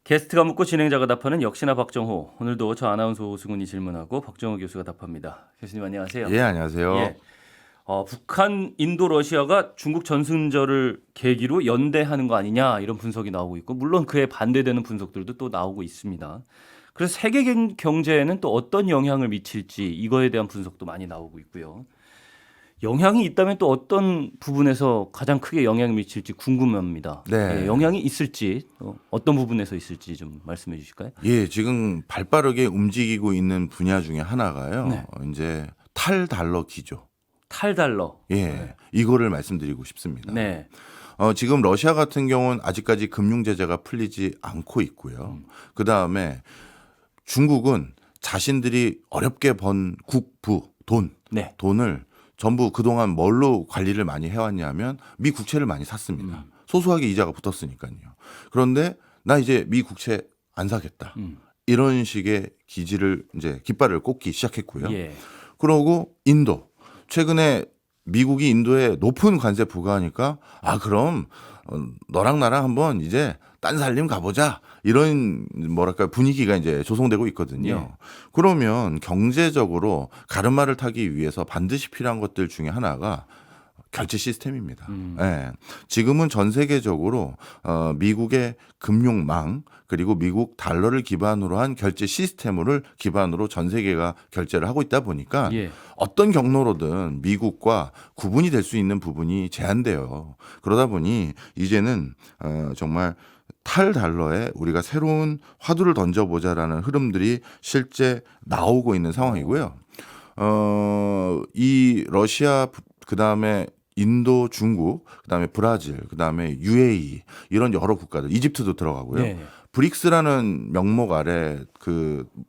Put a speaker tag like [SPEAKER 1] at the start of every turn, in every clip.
[SPEAKER 1] 게스트가 묻고 진행자가 답하는 역시나 박정호. 오늘도 저 아나운서 오승훈이 질문하고 박정호 교수가 답합니다. 교수님 안녕하세요.
[SPEAKER 2] 예, 안녕하세요.
[SPEAKER 1] 예. 북한, 인도, 러시아가 중국 전승절을 계기로 연대하는 거 아니냐 이런 분석이 나오고 있고 물론 그에 반대되는 분석들도 또 나오고 있습니다. 그래서 세계 경제에는 또 어떤 영향을 미칠지 이거에 대한 분석도 많이 나오고 있고요. 영향이 있다면 또 어떤 부분에서 가장 크게 영향을 미칠지 궁금합니다.
[SPEAKER 2] 네.
[SPEAKER 1] 예, 영향이 있을지 어떤 부분에서 있을지 좀 말씀해 주실까요?
[SPEAKER 2] 예, 지금 발빠르게 움직이고 있는 분야 중에 하나가요.
[SPEAKER 1] 네.
[SPEAKER 2] 이제 탈달러 기조.
[SPEAKER 1] 탈달러.
[SPEAKER 2] 예, 이거를 말씀드리고 싶습니다.
[SPEAKER 1] 네.
[SPEAKER 2] 지금 러시아 같은 경우는 아직까지 금융 제재가 풀리지 않고 있고요. 그 다음에 중국은 자신들이 어렵게 번 국부
[SPEAKER 1] 네.
[SPEAKER 2] 돈을 전부 그동안 뭘로 관리를 많이 해왔냐면 미 국채를 많이 샀습니다. 소소하게 이자가 붙었으니까요. 그런데 나 이제 미 국채 안 사겠다. 이런 식의 이제 깃발을 꽂기 시작했고요.
[SPEAKER 1] 예.
[SPEAKER 2] 그러고 인도 최근에 미국이 인도에 높은 관세 부과하니까 그럼 너랑 나랑 한번 이제 딴 살림 가보자 이런 분위기가 이제 조성되고 있거든요.
[SPEAKER 1] 예.
[SPEAKER 2] 그러면 경제적으로 가르마를 타기 위해서 반드시 필요한 것들 중에 하나가 결제 시스템입니다. 예. 지금은 전 세계적으로 미국의 금융망 그리고 미국 달러를 기반으로 한 결제 시스템을 기반으로 전 세계가 결제를 하고 있다 보니까
[SPEAKER 1] 예.
[SPEAKER 2] 어떤 경로로든 미국과 구분이 될 수 있는 부분이 제한돼요. 그러다 보니 이제는 정말 탈달러에 우리가 새로운 화두를 던져보자라는 흐름들이 실제 나오고 있는 상황이고요. 이 러시아 그다음에 인도, 중국, 그다음에 브라질, 그다음에 UAE 이런 여러 국가들, 이집트도 들어가고요.
[SPEAKER 1] 네.
[SPEAKER 2] 브릭스라는 명목 아래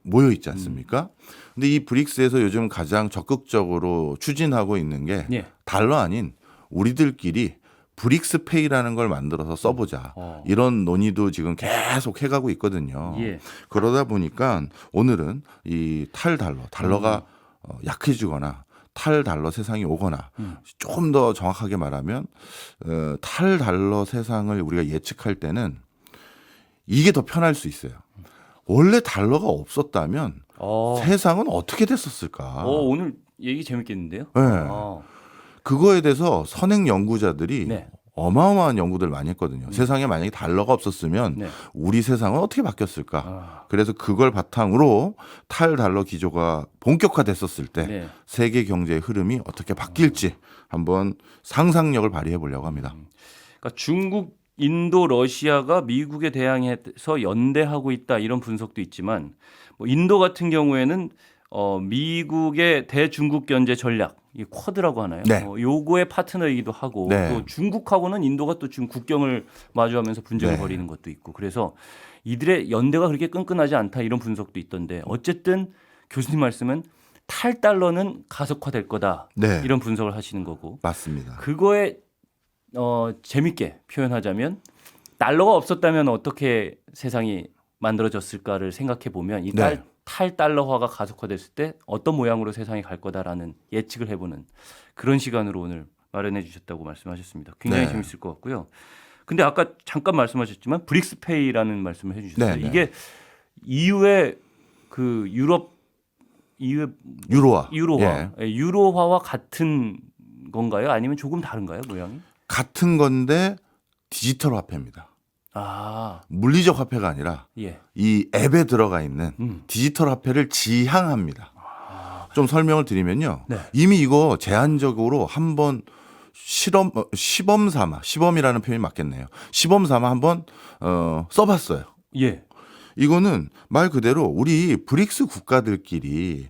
[SPEAKER 2] 모여 있지 않습니까? 근데 이 브릭스에서 요즘 가장 적극적으로 추진하고 있는 게
[SPEAKER 1] 예.
[SPEAKER 2] 달러 아닌 우리들끼리 브릭스페이라는 걸 만들어서 써보자. 이런 논의도 지금 계속 해가고 있거든요.
[SPEAKER 1] 예.
[SPEAKER 2] 그러다 보니까 오늘은 이 달러가 약해지거나 탈달러 세상이 오거나 조금 더 정확하게 말하면 탈달러 세상을 우리가 예측할 때는 이게 더 편할 수 있어요. 원래 달러가 없었다면 세상은 어떻게 됐었을까?
[SPEAKER 1] 오늘 얘기 재밌겠는데요?
[SPEAKER 2] 네. 그거에 대해서 선행 연구자들이
[SPEAKER 1] 네.
[SPEAKER 2] 어마어마한 연구들 많이 했거든요. 세상에 만약에 달러가 없었으면
[SPEAKER 1] 네.
[SPEAKER 2] 우리 세상은 어떻게 바뀌었을까? 그래서 그걸 바탕으로 탈달러 기조가 본격화됐었을 때
[SPEAKER 1] 네.
[SPEAKER 2] 세계 경제의 흐름이 어떻게 바뀔지 한번 상상력을 발휘해 보려고 합니다.
[SPEAKER 1] 그러니까 중국, 인도, 러시아가 미국에 대항해서 연대하고 있다 이런 분석도 있지만 뭐 인도 같은 경우에는 미국의 대중국 견제 전략, 이 쿼드라고 하나요?
[SPEAKER 2] 네.
[SPEAKER 1] 요거의 파트너이기도 하고
[SPEAKER 2] 네.
[SPEAKER 1] 또 중국하고는 인도가 또 지금 국경을 마주하면서 분쟁을
[SPEAKER 2] 네.
[SPEAKER 1] 벌이는 것도 있고 그래서 이들의 연대가 그렇게 끈끈하지 않다 이런 분석도 있던데 어쨌든 교수님 말씀은 탈달러는 가속화될 거다
[SPEAKER 2] 네.
[SPEAKER 1] 이런 분석을 하시는 거고
[SPEAKER 2] 맞습니다.
[SPEAKER 1] 그거에 재밌게 표현하자면 달러가 없었다면 어떻게 세상이 만들어졌을까를 생각해 보면 이
[SPEAKER 2] 네.
[SPEAKER 1] 탈달러화가 가속화됐을 때 어떤 모양으로 세상이 갈 거다라는 예측을 해보는 그런 시간으로 오늘 마련해 주셨다고 말씀하셨습니다. 굉장히
[SPEAKER 2] 네.
[SPEAKER 1] 재밌을 것 같고요. 근데 아까 잠깐 말씀하셨지만 브릭스페이라는 말씀을 해주셨어요.
[SPEAKER 2] 네, 네.
[SPEAKER 1] 이게 EU의
[SPEAKER 2] 유로화.
[SPEAKER 1] 유로화와 같은 건가요? 아니면 조금 다른가요, 모양이?
[SPEAKER 2] 같은 건데 디지털 화폐입니다. 물리적 화폐가 아니라
[SPEAKER 1] 예.
[SPEAKER 2] 이 앱에 들어가 있는 디지털 화폐를 지향합니다. 좀 설명을 드리면요.
[SPEAKER 1] 네.
[SPEAKER 2] 이미 이거 제한적으로 한번 시범 삼아, 시범이라는 표현이 맞겠네요. 시범 삼아 한번 써봤어요.
[SPEAKER 1] 예.
[SPEAKER 2] 이거는 말 그대로 우리 브릭스 국가들끼리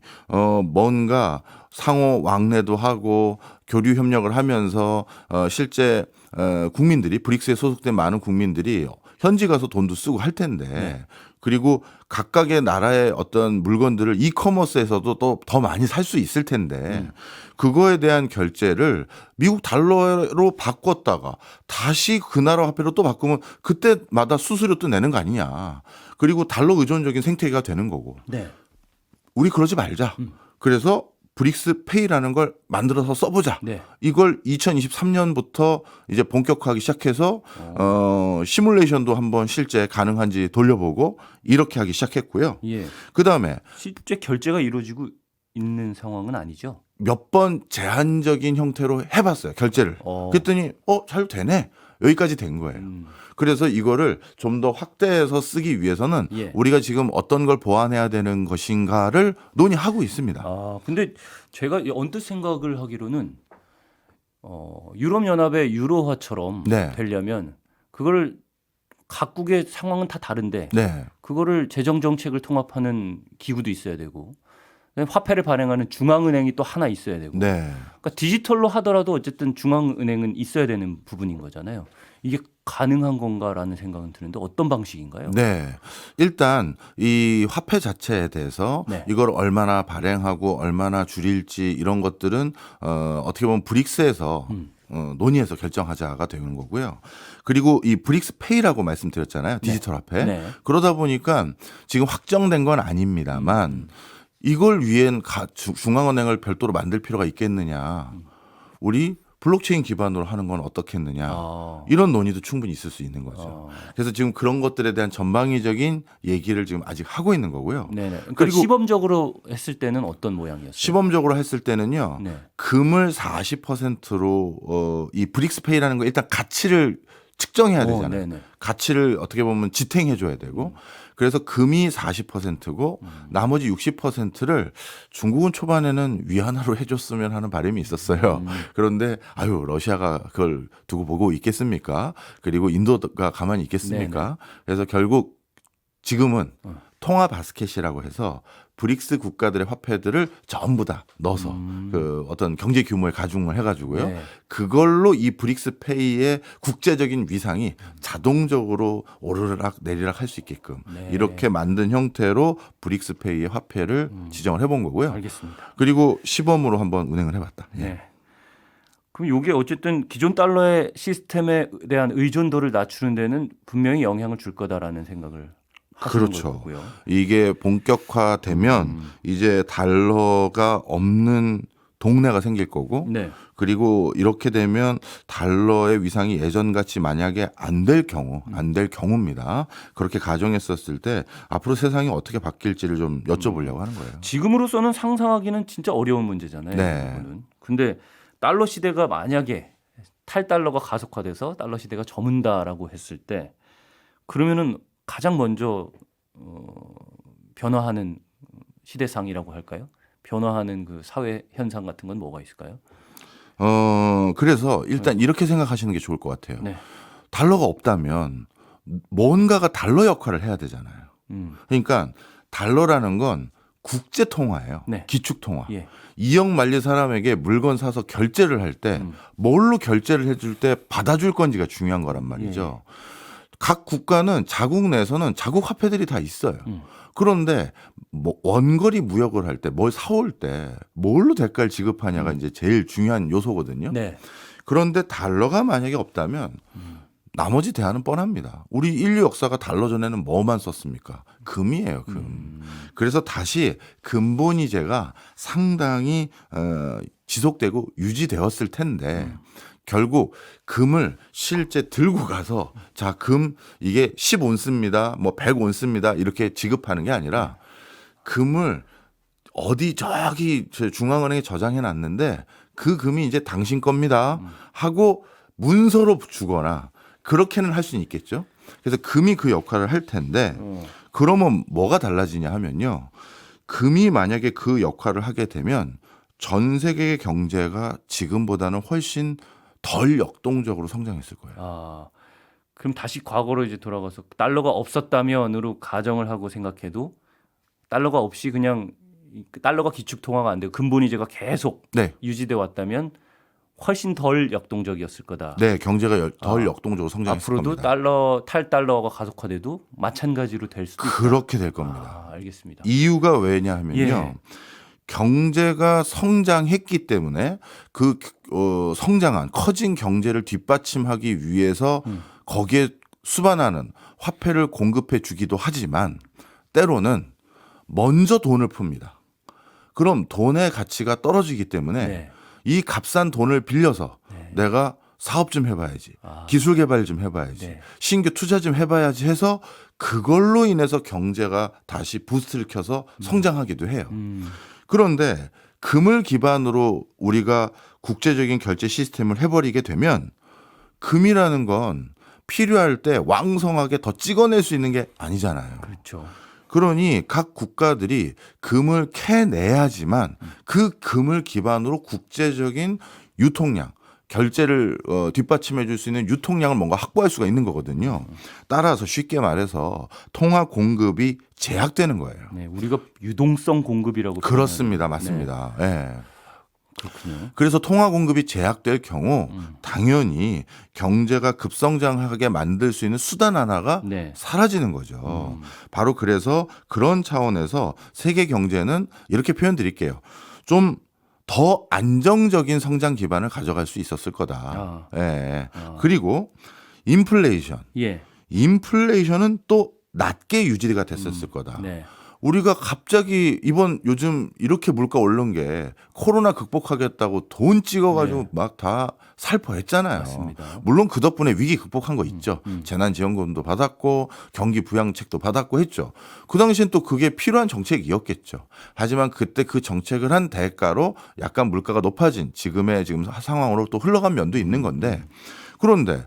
[SPEAKER 2] 뭔가 상호 왕래도 하고 교류 협력을 하면서 실제 국민들이 브릭스에 소속된 많은 국민들이 현지 가서 돈도 쓰고 할 텐데 그리고 각각의 나라의 어떤 물건들을 이커머스에서도 또 더 많이 살 수 있을 텐데 그거에 대한 결제를 미국 달러로 바꿨다가 다시 그 나라 화폐로 또 바꾸면 그때마다 수수료 또 내는 거 아니냐. 그리고 달러 의존적인 생태계가 되는 거고.
[SPEAKER 1] 네.
[SPEAKER 2] 우리 그러지 말자. 그래서 브릭스 페이라는 걸 만들어서 써보자.
[SPEAKER 1] 네.
[SPEAKER 2] 이걸 2023년부터 이제 본격화하기 시작해서 시뮬레이션도 한번 실제 가능한지 돌려보고 이렇게 하기 시작했고요.
[SPEAKER 1] 예.
[SPEAKER 2] 그다음에
[SPEAKER 1] 실제 결제가 이루어지고 있는 상황은 아니죠.
[SPEAKER 2] 몇 번 제한적인 형태로 해봤어요. 결제를.
[SPEAKER 1] 어.
[SPEAKER 2] 그랬더니 잘 되네. 여기까지 된 거예요. 그래서 이거를 좀 더 확대해서 쓰기 위해서는
[SPEAKER 1] 예.
[SPEAKER 2] 우리가 지금 어떤 걸 보완해야 되는 것인가를 논의하고 있습니다.
[SPEAKER 1] 아, 근데 제가 언뜻 생각을 하기로는 유럽 연합의 유로화처럼
[SPEAKER 2] 네.
[SPEAKER 1] 되려면 그걸 각국의 상황은 다 다른데
[SPEAKER 2] 네.
[SPEAKER 1] 그거를 재정 정책을 통합하는 기구도 있어야 되고 그다음에 화폐를 발행하는 중앙은행이 또 하나 있어야 되고
[SPEAKER 2] 네.
[SPEAKER 1] 그러니까 디지털로 하더라도 어쨌든 중앙은행은 있어야 되는 부분인 거잖아요. 이게 가능한 건가라는 생각은 드는데 어떤 방식인가요?
[SPEAKER 2] 네. 일단 이 화폐 자체에 대해서
[SPEAKER 1] 네.
[SPEAKER 2] 이걸 얼마나 발행하고 얼마나 줄일지 이런 것들은 어떻게 보면 브릭스에서 논의해서 결정하자가 되는 거고요. 그리고 이 브릭스 페이라고 말씀드렸잖아요. 디지털 화폐.
[SPEAKER 1] 네.
[SPEAKER 2] 그러다 보니까 지금 확정된 건 아닙니다만 이걸 위한 중앙은행을 별도로 만들 필요가 있겠느냐. 우리 블록체인 기반으로 하는 건 어떻겠느냐.
[SPEAKER 1] 아.
[SPEAKER 2] 이런 논의도 충분히 있을 수 있는 거죠. 그래서 지금 그런 것들에 대한 전방위적인 얘기를 지금 아직 하고 있는 거고요.
[SPEAKER 1] 네네. 그러니까
[SPEAKER 2] 그리고
[SPEAKER 1] 시범적으로 했을 때는 어떤 모양이었어요?
[SPEAKER 2] 시범적으로 했을 때는요.
[SPEAKER 1] 네.
[SPEAKER 2] 금을 40%로 이 브릭스페이라는 거 일단 가치를 측정해야 되잖아요.
[SPEAKER 1] 네네.
[SPEAKER 2] 가치를 어떻게 보면 지탱해 줘야 되고 그래서 금이 40%고 나머지 60%를 중국은 초반에는 위안화로 해줬으면 하는 바람이 있었어요. 그런데 러시아가 그걸 두고 보고 있겠습니까? 그리고 인도가 가만히 있겠습니까? 그래서 결국 지금은 통화 바스켓이라고 해서 브릭스 국가들의 화폐들을 전부 다 넣어서 그 어떤 경제 규모에 가중을 해가지고요.
[SPEAKER 1] 네.
[SPEAKER 2] 그걸로 이 브릭스 페이의 국제적인 위상이 자동적으로 오르락 내리락 할 수 있게끔
[SPEAKER 1] 네.
[SPEAKER 2] 이렇게 만든 형태로 브릭스 페이의 화폐를 지정을 해본 거고요.
[SPEAKER 1] 알겠습니다.
[SPEAKER 2] 그리고 시범으로 한번 운행을 해봤다. 예.
[SPEAKER 1] 네. 그럼 이게 어쨌든 기존 달러의 시스템에 대한 의존도를 낮추는 데는 분명히 영향을 줄 거다라는 생각을 하시는
[SPEAKER 2] 그렇죠.
[SPEAKER 1] 거고요.
[SPEAKER 2] 이게 본격화되면 이제 달러가 없는 동네가 생길 거고
[SPEAKER 1] 네.
[SPEAKER 2] 그리고 이렇게 되면 달러의 위상이 예전같이 만약에 안 될 경우입니다. 그렇게 가정했었을 때 앞으로 세상이 어떻게 바뀔지를 좀 여쭤보려고 하는 거예요.
[SPEAKER 1] 지금으로서는 상상하기는 진짜 어려운 문제잖아요.
[SPEAKER 2] 네.
[SPEAKER 1] 이거는. 근데 달러 시대가 만약에 탈달러가 가속화돼서 달러 시대가 저문다라고 했을 때 그러면은 가장 먼저 변화하는 시대상이라고 할까요? 변화하는 그 사회 현상 같은 건 뭐가 있을까요?
[SPEAKER 2] 그래서 일단 이렇게 생각하시는 게 좋을 것 같아요.
[SPEAKER 1] 네.
[SPEAKER 2] 달러가 없다면 뭔가가 달러 역할을 해야 되잖아요. 그러니까 달러라는 건 국제 통화예요.
[SPEAKER 1] 네.
[SPEAKER 2] 기축 통화.
[SPEAKER 1] 예.
[SPEAKER 2] 2억 만리 사람에게 물건 사서 결제를 할 때 뭘로 결제를 해줄 때 받아줄 건지가 중요한 거란 말이죠. 각 국가는 자국 내에서는 자국 화폐들이 다 있어요. 그런데 뭐 원거리 무역을 할 때 뭘 사올 때 뭘로 대가를 지급하냐가 이제 제일 중요한 요소거든요.
[SPEAKER 1] 네.
[SPEAKER 2] 그런데 달러가 만약에 없다면 나머지 대안은 뻔합니다. 우리 인류 역사가 달러 전에는 뭐만 썼습니까? 금이에요, 금. 그래서 다시 근본이제가 상당히 지속되고 유지되었을 텐데 결국 금을 실제 들고 가서 자, 금 이게 10온스입니다. 뭐 100온스입니다. 이렇게 지급하는 게 아니라 금을 어디 저기 중앙은행에 저장해 놨는데 그 금이 이제 당신 겁니다 하고 문서로 주거나 그렇게는 할 수는 있겠죠. 그래서 금이 그 역할을 할 텐데 그러면 뭐가 달라지냐 하면요. 금이 만약에 그 역할을 하게 되면 전 세계의 경제가 지금보다는 훨씬 덜 역동적으로 성장했을 거예요.
[SPEAKER 1] 아, 그럼 다시 과거로 이제 돌아가서 달러가 없었다면으로 가정을 하고 생각해도 달러가 없이 그냥 달러가 기축 통화가 안 되고 근본이제가 계속
[SPEAKER 2] 네.
[SPEAKER 1] 유지돼 왔다면 훨씬 덜 역동적이었을 거다.
[SPEAKER 2] 네, 경제가 덜 역동적으로 성장했을
[SPEAKER 1] 앞으로도
[SPEAKER 2] 겁니다.
[SPEAKER 1] 탈달러가 가속화돼도 마찬가지로 될 수도 있다.
[SPEAKER 2] 그렇게 될 겁니다.
[SPEAKER 1] 아, 알겠습니다.
[SPEAKER 2] 이유가 왜냐하면요.
[SPEAKER 1] 예.
[SPEAKER 2] 경제가 성장했기 때문에 그 성장한 커진 경제를 뒷받침하기 위해서 거기에 수반하는 화폐를 공급해 주기도 하지만 때로는 먼저 돈을 풉니다. 그럼 돈의 가치가 떨어지기 때문에
[SPEAKER 1] 네.
[SPEAKER 2] 이 값싼 돈을 빌려서
[SPEAKER 1] 네.
[SPEAKER 2] 내가 사업 좀 해봐야지,
[SPEAKER 1] 아.
[SPEAKER 2] 기술 개발 좀 해봐야지,
[SPEAKER 1] 네.
[SPEAKER 2] 신규 투자 좀 해봐야지 해서 그걸로 인해서 경제가 다시 부스트를 켜서 성장하기도 해요. 그런데 금을 기반으로 우리가 국제적인 결제 시스템을 해버리게 되면 금이라는 건 필요할 때 왕성하게 더 찍어낼 수 있는 게 아니잖아요.
[SPEAKER 1] 그렇죠.
[SPEAKER 2] 그러니 각 국가들이 금을 캐내야지만 그 금을 기반으로 국제적인 유통량, 결제를 뒷받침해 줄 수 있는 유통량을 뭔가 확보할 수가 있는 거거든요. 따라서 쉽게 말해서 통화 공급이 제약되는 거예요.
[SPEAKER 1] 네, 우리가 유동성 공급이라고
[SPEAKER 2] 그렇습니다.
[SPEAKER 1] 표현하는-
[SPEAKER 2] 맞습니다.
[SPEAKER 1] 네,
[SPEAKER 2] 예.
[SPEAKER 1] 그렇군요.
[SPEAKER 2] 그래서 통화 공급이 제약될 경우 당연히 경제가 급성장하게 만들 수 있는 수단 하나가
[SPEAKER 1] 네.
[SPEAKER 2] 사라지는 거죠. 바로 그래서 그런 차원에서 세계 경제는 이렇게 표현 드릴게요. 좀 더 안정적인 성장 기반을 가져갈 수 있었을 거다. 예. 그리고 인플레이션.
[SPEAKER 1] 예.
[SPEAKER 2] 인플레이션은 또 낮게 유지가 됐었을 거다.
[SPEAKER 1] 네.
[SPEAKER 2] 우리가 갑자기 이번 요즘 이렇게 물가 오른 게 코로나 극복하겠다고 돈 찍어가지고
[SPEAKER 1] 네.
[SPEAKER 2] 막 다 살포했잖아요.
[SPEAKER 1] 맞습니다.
[SPEAKER 2] 물론 그 덕분에 위기 극복한 거 있죠. 재난지원금도 받았고 경기 부양책도 받았고 했죠. 그 당시엔 또 그게 필요한 정책이었겠죠. 하지만 그때 그 정책을 한 대가로 약간 물가가 높아진 지금의 지금 상황으로 또 흘러간 면도 있는 건데 그런데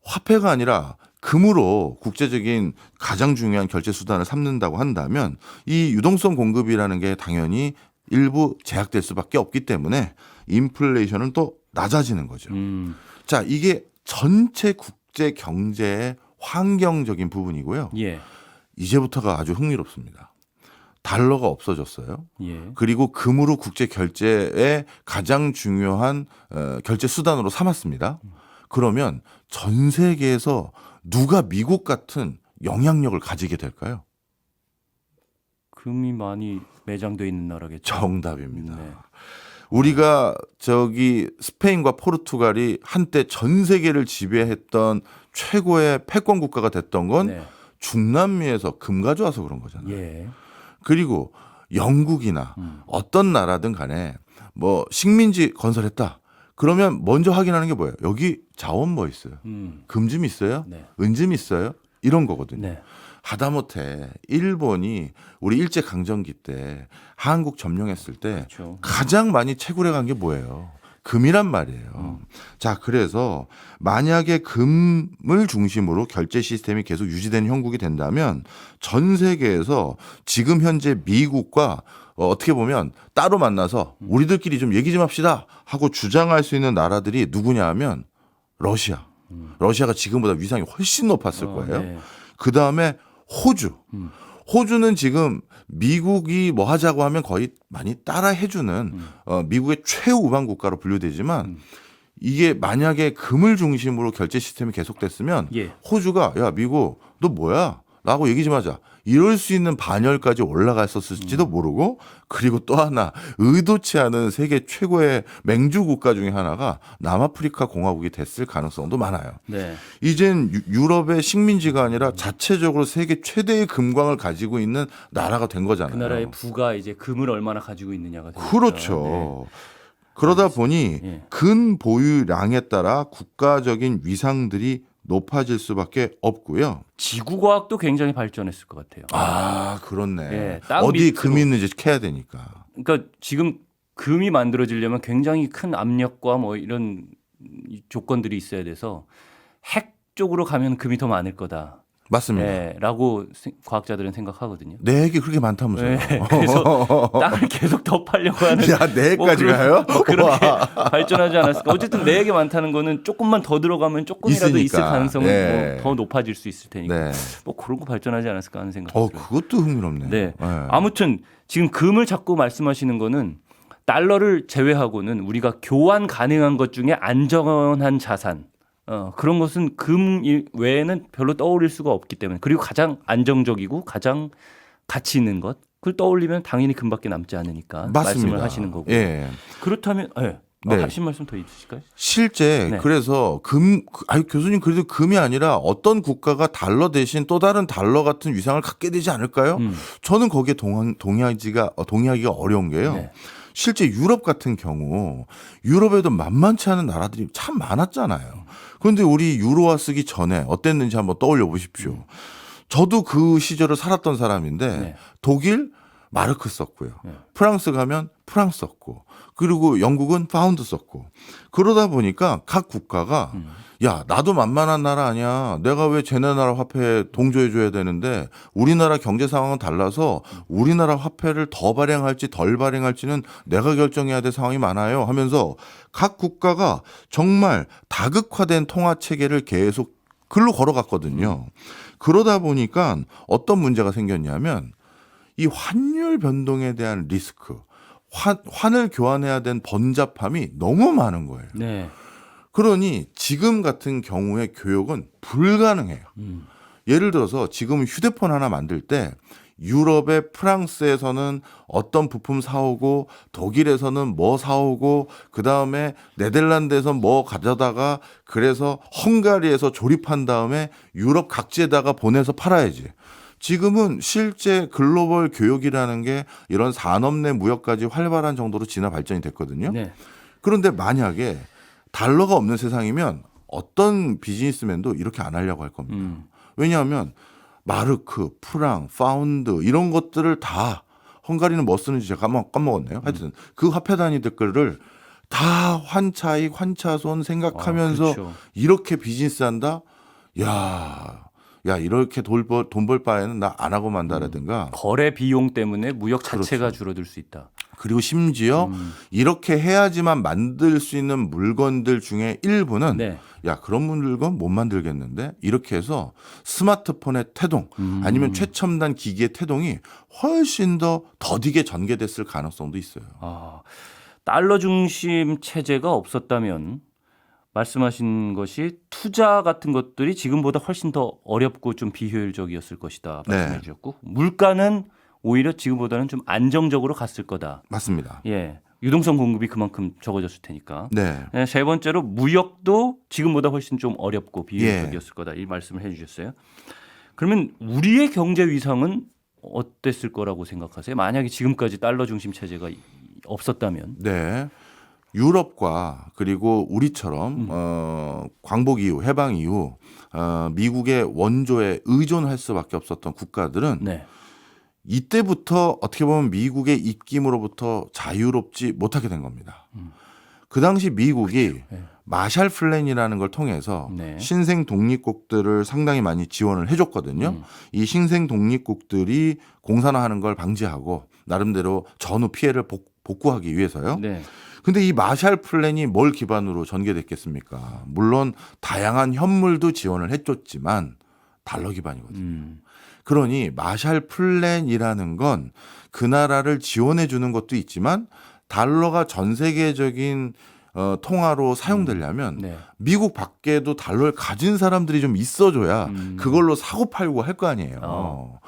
[SPEAKER 2] 화폐가 아니라 금으로 국제적인 가장 중요한 결제 수단을 삼는다고 한다면 이 유동성 공급이라는 게 당연히 일부 제약될 수밖에 없기 때문에 인플레이션은 또 낮아지는 거죠. 자, 이게 전체 국제 경제의 환경적인 부분이고요.
[SPEAKER 1] 예.
[SPEAKER 2] 이제부터가 아주 흥미롭습니다. 달러가 없어졌어요.
[SPEAKER 1] 예.
[SPEAKER 2] 그리고 금으로 국제 결제의 가장 중요한 결제 수단으로 삼았습니다. 그러면 전 세계에서 누가 미국 같은 영향력을 가지게 될까요?
[SPEAKER 1] 금이 많이 매장돼 있는 나라겠죠.
[SPEAKER 2] 정답입니다.
[SPEAKER 1] 네.
[SPEAKER 2] 우리가 저기 스페인과 포르투갈이 한때 전 세계를 지배했던 최고의 패권 국가가 됐던 건
[SPEAKER 1] 네.
[SPEAKER 2] 중남미에서 금 가져와서 그런 거잖아요.
[SPEAKER 1] 예.
[SPEAKER 2] 그리고 영국이나 어떤 나라든 간에 뭐 식민지 건설했다. 그러면 먼저 확인하는 게 뭐예요? 여기 자원 뭐 있어요? 금 좀 있어요?
[SPEAKER 1] 네.
[SPEAKER 2] 은 좀 있어요? 이런 거거든요.
[SPEAKER 1] 네.
[SPEAKER 2] 하다못해 일본이 우리 일제 강점기 때 한국 점령했을 때
[SPEAKER 1] 그렇죠.
[SPEAKER 2] 가장 많이 채굴해 간 게 뭐예요? 금이란 말이에요. 자, 그래서 만약에 금을 중심으로 결제 시스템이 계속 유지되는 형국이 된다면 전 세계에서 지금 현재 미국과 어떻게 보면 따로 만나서 우리들끼리 좀 얘기 좀 합시다 하고 주장할 수 있는 나라들이 누구냐 하면 러시아. 러시아가 지금보다 위상이 훨씬 높았을 거예요.
[SPEAKER 1] 네.
[SPEAKER 2] 그 다음에 호주. 호주는 지금 미국이 뭐 하자고 하면 거의 많이 따라 해주는 미국의 최우방 국가로 분류되지만 이게 만약에 금을 중심으로 결제 시스템이 계속됐으면
[SPEAKER 1] 예.
[SPEAKER 2] 호주가 야 미국 너 뭐야? 라고 얘기 좀 하자. 이럴 수 있는 반열까지 올라갔었을지도 모르고 그리고 또 하나 의도치 않은 세계 최고의 맹주 국가 중에 하나가 남아프리카 공화국이 됐을 가능성도 많아요.
[SPEAKER 1] 네.
[SPEAKER 2] 이젠 유럽의 식민지가 아니라 자체적으로 세계 최대의 금광을 가지고 있는 나라가 된 거잖아요.
[SPEAKER 1] 그 나라의 부가 이제 금을 얼마나 가지고 있느냐가 되겠죠.
[SPEAKER 2] 그렇죠. 그러다 보니
[SPEAKER 1] 예.
[SPEAKER 2] 근 보유량에 따라 국가적인 위상들이 높아질 수밖에 없고요.
[SPEAKER 1] 지구과학도 굉장히 발전했을 것 같아요.
[SPEAKER 2] 아, 그렇네.
[SPEAKER 1] 예, 땅
[SPEAKER 2] 어디
[SPEAKER 1] 밑으로.
[SPEAKER 2] 금이 있는지 캐야 되니까.
[SPEAKER 1] 그러니까 지금 금이 만들어지려면 굉장히 큰 압력과 뭐 이런 조건들이 있어야 돼서 핵 쪽으로 가면 금이 더 많을 거다.
[SPEAKER 2] 맞습니다.
[SPEAKER 1] 네, 라고 과학자들은 생각하거든요.
[SPEAKER 2] 내 핵이 그렇게 많다면서요.
[SPEAKER 1] 네, 그래서 땅을 계속 더 팔려고 하는.
[SPEAKER 2] 야, 내 핵까지 가요?
[SPEAKER 1] 그렇게 발전하지 않았을까. 어쨌든 내 핵이 많다는 거는 조금만 더 들어가면 조금이라도 있을
[SPEAKER 2] 있으니까.
[SPEAKER 1] 가능성은
[SPEAKER 2] 예.
[SPEAKER 1] 뭐더 높아질 수 있을 테니까.
[SPEAKER 2] 네.
[SPEAKER 1] 뭐 그런 거 발전하지 않았을까 하는 생각이 들어요.
[SPEAKER 2] 그것도 흥미롭네요.
[SPEAKER 1] 네.
[SPEAKER 2] 네.
[SPEAKER 1] 아무튼 지금 금을 자꾸 말씀하시는 거는 달러를 제외하고는 우리가 교환 가능한 것 중에 안전한 자산 그런 것은 금 외에는 별로 떠올릴 수가 없기 때문에 그리고 가장 안정적이고 가장 가치 있는 것 그걸 떠올리면 당연히 금밖에 남지 않으니까
[SPEAKER 2] 맞습니다.
[SPEAKER 1] 말씀을 하시는 거고
[SPEAKER 2] 예.
[SPEAKER 1] 그렇다면
[SPEAKER 2] 네.
[SPEAKER 1] 하신 말씀 더 있으실까요?
[SPEAKER 2] 실제
[SPEAKER 1] 네.
[SPEAKER 2] 그래서 교수님 그래도 금이 아니라 어떤 국가가 달러 대신 또 다른 달러 같은 위상을 갖게 되지 않을까요? 저는 거기에 동의하기가 어려운 게요.
[SPEAKER 1] 네.
[SPEAKER 2] 실제 유럽 같은 경우 유럽에도 만만치 않은 나라들이 참 많았잖아요. 그런데 우리 유로화 쓰기 전에 어땠는지 한번 떠올려 보십시오. 저도 그 시절을 살았던 사람인데
[SPEAKER 1] 네.
[SPEAKER 2] 독일 마르크 썼고요.
[SPEAKER 1] 네.
[SPEAKER 2] 프랑스 가면 프랑스 썼고 그리고 영국은 파운드 썼고 그러다 보니까 각 국가가 야 나도 만만한 나라 아니야. 내가 왜 쟤네 나라 화폐에 동조해 줘야 되는데 우리나라 경제 상황은 달라서 우리나라 화폐를 더 발행할지 덜 발행할지는 내가 결정해야 될 상황이 많아요 하면서 각 국가가 정말 다극화된 통화 체계를 계속 글로 걸어갔거든요. 그러다 보니까 어떤 문제가 생겼냐면 이 환율 변동에 대한 리스크, 환을 교환해야 된 번잡함이 너무 많은 거예요.
[SPEAKER 1] 네.
[SPEAKER 2] 그러니 지금 같은 경우의 교역은 불가능해요. 예를 들어서 지금 휴대폰 하나 만들 때 유럽의 프랑스에서는 어떤 부품 사오고 독일에서는 뭐 사오고 그다음에 네덜란드에서 뭐 가져다가 그래서 헝가리에서 조립한 다음에 유럽 각지에다가 보내서 팔아야지. 지금은 실제 글로벌 교역이라는 게 이런 산업 내 무역까지 활발한 정도로 진화 발전이 됐거든요.
[SPEAKER 1] 네.
[SPEAKER 2] 그런데 만약에 달러가 없는 세상이면 어떤 비즈니스맨도 이렇게 안 하려고 할 겁니다. 왜냐하면 마르크, 프랑, 파운드 이런 것들을 다 헝가리는 뭐 쓰는지 제가 까먹었네요. 하여튼 그 화폐 단위들을 다 환차익, 환차손 생각하면서
[SPEAKER 1] 그렇죠.
[SPEAKER 2] 이렇게 비즈니스한다. 야 이렇게 돈 벌 바에는 나 안 하고 만다라든가.
[SPEAKER 1] 거래 비용 때문에 무역 자체가
[SPEAKER 2] 그렇죠.
[SPEAKER 1] 줄어들 수 있다.
[SPEAKER 2] 그리고 심지어 이렇게 해야지만 만들 수 있는 물건들 중에 일부는
[SPEAKER 1] 네.
[SPEAKER 2] 야 그런 물건 못 만들겠는데 이렇게 해서 스마트폰의 태동 아니면 최첨단 기기의 태동이 훨씬 더 더디게 전개됐을 가능성도 있어요.
[SPEAKER 1] 달러 중심 체제가 없었다면 말씀하신 것이 투자 같은 것들이 지금보다 훨씬 더 어렵고 좀 비효율적이었을 것이다 말씀해
[SPEAKER 2] 네.
[SPEAKER 1] 주셨고 물가는 오히려 지금보다는 좀 안정적으로 갔을 거다.
[SPEAKER 2] 맞습니다.
[SPEAKER 1] 예. 유동성 공급이 그만큼 적어졌을 테니까.
[SPEAKER 2] 네.
[SPEAKER 1] 네, 세 번째로 무역도 지금보다 훨씬 좀 어렵고
[SPEAKER 2] 예.
[SPEAKER 1] 비효율적이었을 거다. 이 말씀을 해 주셨어요. 그러면 우리의 경제 위상은 어땠을 거라고 생각하세요? 만약에 지금까지 달러 중심 체제가 없었다면.
[SPEAKER 2] 네. 유럽과 그리고 우리처럼 광복 이후 해방 이후 미국의 원조에 의존할 수밖에 없었던 국가들은
[SPEAKER 1] 네.
[SPEAKER 2] 이때부터 어떻게 보면 미국의 입김으로부터 자유롭지 못하게 된 겁니다. 그 당시 미국이
[SPEAKER 1] 네.
[SPEAKER 2] 마샬 플랜이라는 걸 통해서
[SPEAKER 1] 네.
[SPEAKER 2] 신생 독립국들을 상당히 많이 지원을 해줬거든요. 이 신생 독립국들이 공산화하는 걸 방지하고 나름대로 전후 피해를 복구하기 위해서요.
[SPEAKER 1] 네.
[SPEAKER 2] 근데 이 마샬 플랜이 뭘 기반으로 전개됐겠습니까? 물론 다양한 현물도 지원을 해줬지만 달러 기반이거든요. 그러니 마샬 플랜이라는 건 그 나라를 지원해 주는 것도 있지만 달러가 전 세계적인 통화로 사용되려면
[SPEAKER 1] 네.
[SPEAKER 2] 미국 밖에도 달러를 가진 사람들이 좀 있어줘야 그걸로 사고 팔고 할 거 아니에요.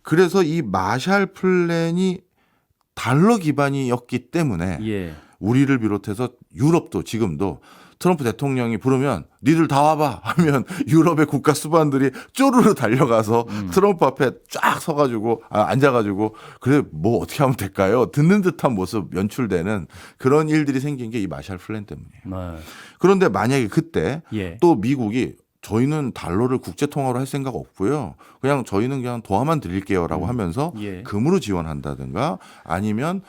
[SPEAKER 2] 그래서 이 마샬 플랜이 달러 기반이었기 때문에
[SPEAKER 1] 예.
[SPEAKER 2] 우리를 비롯해서 유럽도 지금도 트럼프 대통령이 부르면 니들 다 와봐 하면 유럽의 국가 수반들이 쪼르르 달려가서 트럼프 앞에 쫙 서가지고 앉아가지고 그래 뭐 어떻게 하면 될까요? 듣는 듯한 모습 연출되는 그런 일들이 생긴 게 이 마샬 플랜 때문이에요. 그런데 만약에 그때
[SPEAKER 1] 예.
[SPEAKER 2] 또 미국이 저희는 달러를 국제 통화로 할 생각 없고요. 저희는 그냥 도와만 드릴게요라고 하면서
[SPEAKER 1] 예.
[SPEAKER 2] 금으로 지원한다든가 아니면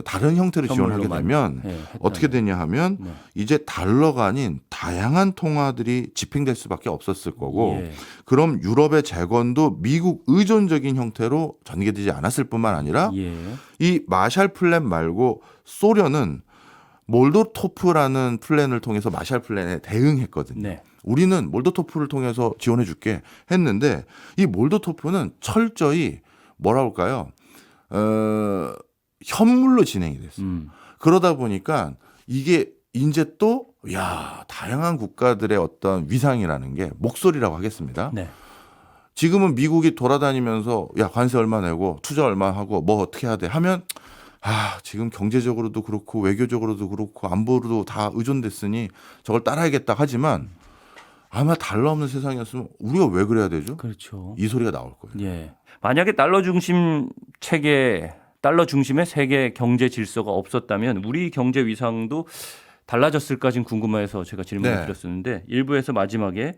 [SPEAKER 2] 다른 형태로 지원하게
[SPEAKER 1] 현물로만,
[SPEAKER 2] 되면
[SPEAKER 1] 예,
[SPEAKER 2] 어떻게 되냐 하면
[SPEAKER 1] 네.
[SPEAKER 2] 이제 달러가 아닌 다양한 통화들이 집행될 수밖에 없었을 거고
[SPEAKER 1] 예.
[SPEAKER 2] 그럼 유럽의 재건도 미국 의존적인 형태로 전개되지 않았을 뿐만 아니라
[SPEAKER 1] 예.
[SPEAKER 2] 이 마샬 플랜 말고 소련은 몰도토프라는 플랜을 통해서 마샬 플랜에 대응했거든요.
[SPEAKER 1] 네.
[SPEAKER 2] 우리는 몰도토프를 통해서 지원해 줄게 했는데 이 몰도토프는 철저히 뭐라 할까요? 현물로 진행이 됐어요. 그러다 보니까 이게 이제 또 다양한 국가들의 어떤 위상이라는 게 목소리라고 하겠습니다.
[SPEAKER 1] 네.
[SPEAKER 2] 지금은 미국이 돌아다니면서 관세 얼마 내고 투자 얼마 하고 뭐 어떻게 해야 돼 하면 지금 경제적으로도 그렇고 외교적으로도 그렇고 안보로도 다 의존됐으니 저걸 따라야겠다 하지만 아마 달러 없는 세상이었으면 우리가 왜 그래야 되죠?
[SPEAKER 1] 그렇죠.
[SPEAKER 2] 이 소리가 나올 거예요.
[SPEAKER 1] 예. 만약에 달러 중심 체계, 달러 중심의 세계 경제 질서가 없었다면 우리 경제 위상도 달라졌을까 지금 궁금해서 제가 질문을
[SPEAKER 2] 네.
[SPEAKER 1] 드렸었는데 일부에서 마지막에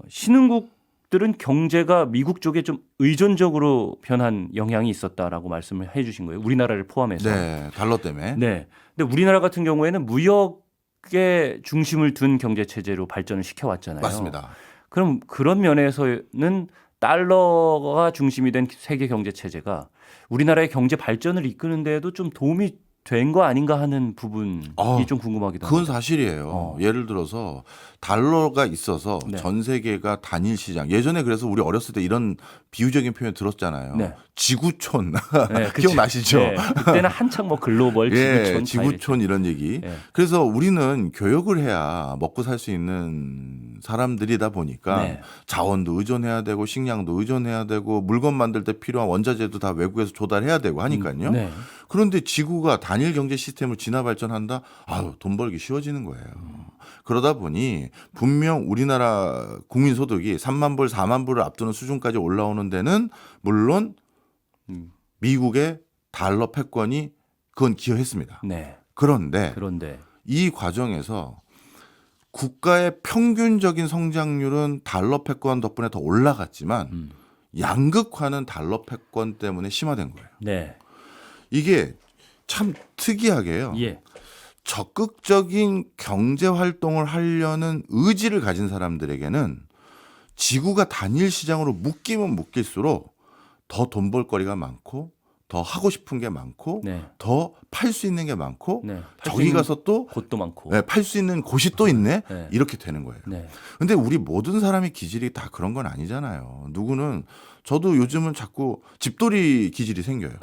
[SPEAKER 1] 신흥국들은 경제가 미국 쪽에 좀 의존적으로 변한 영향이 있었다라고 말씀을 해주신 거예요. 우리나라를 포함해서.
[SPEAKER 2] 네, 달러 때문에.
[SPEAKER 1] 네. 근데 우리나라 같은 경우에는 무역에 중심을 둔 경제 체제로 발전을 시켜왔잖아요.
[SPEAKER 2] 맞습니다.
[SPEAKER 1] 그럼 그런 면에서는 달러가 중심이 된 세계 경제 체제가 우리나라의 경제 발전을 이끄는 데에도 좀 도움이 된 거 아닌가 하는 부분이 좀 궁금하기도
[SPEAKER 2] 그건
[SPEAKER 1] 합니다.
[SPEAKER 2] 사실이에요. 예를 들어서 달러가 있어서
[SPEAKER 1] 네.
[SPEAKER 2] 전 세계가 단일 시장. 예전에 그래서 우리 어렸을 때 이런 비유적인 표현 들었잖아요.
[SPEAKER 1] 네.
[SPEAKER 2] 지구촌.
[SPEAKER 1] 네, 그치.
[SPEAKER 2] 기억나시죠?
[SPEAKER 1] 네, 그때는 한창 뭐 글로벌 지구촌,
[SPEAKER 2] 지구촌 이런 얘기.
[SPEAKER 1] 네.
[SPEAKER 2] 그래서 우리는 교육을 해야 먹고 살 수 있는 사람들이다 보니까
[SPEAKER 1] 네.
[SPEAKER 2] 자원도 의존해야 되고 식량도 의존해야 되고 물건 만들 때 필요한 원자재도 다 외국에서 조달해야 되고 하니까요.
[SPEAKER 1] 네.
[SPEAKER 2] 그런데 지구가 단일 경제 시스템을 진화 발전한다? 돈 벌기 쉬워지는 거예요. 그러다 보니 분명 우리나라 국민 소득이 3만 불, 4만 불을 앞두는 수준까지 올라오는 데는 물론 미국의 달러 패권이 그건 기여했습니다.
[SPEAKER 1] 네.
[SPEAKER 2] 그런데
[SPEAKER 1] 그런데
[SPEAKER 2] 이 과정에서 국가의 평균적인 성장률은 달러 패권 덕분에 더 올라갔지만 양극화는 달러 패권 때문에 심화된 거예요.
[SPEAKER 1] 네.
[SPEAKER 2] 이게 참 특이하게요.
[SPEAKER 1] 예.
[SPEAKER 2] 적극적인 경제 활동을 하려는 의지를 가진 사람들에게는 지구가 단일 시장으로 묶이면 묶일수록 더 돈 벌거리가 많고 더 하고 싶은 게 많고
[SPEAKER 1] 네.
[SPEAKER 2] 더 팔 수 있는 게 많고
[SPEAKER 1] 네.
[SPEAKER 2] 저기 가서 또
[SPEAKER 1] 곳도 많고.
[SPEAKER 2] 팔 수 있는 곳이 또 있네.
[SPEAKER 1] 네.
[SPEAKER 2] 이렇게 되는 거예요.
[SPEAKER 1] 네.
[SPEAKER 2] 근데 우리 모든 사람의 기질이 다 그런 건 아니잖아요. 누구는 저도 요즘은 자꾸 집돌이 기질이 생겨요.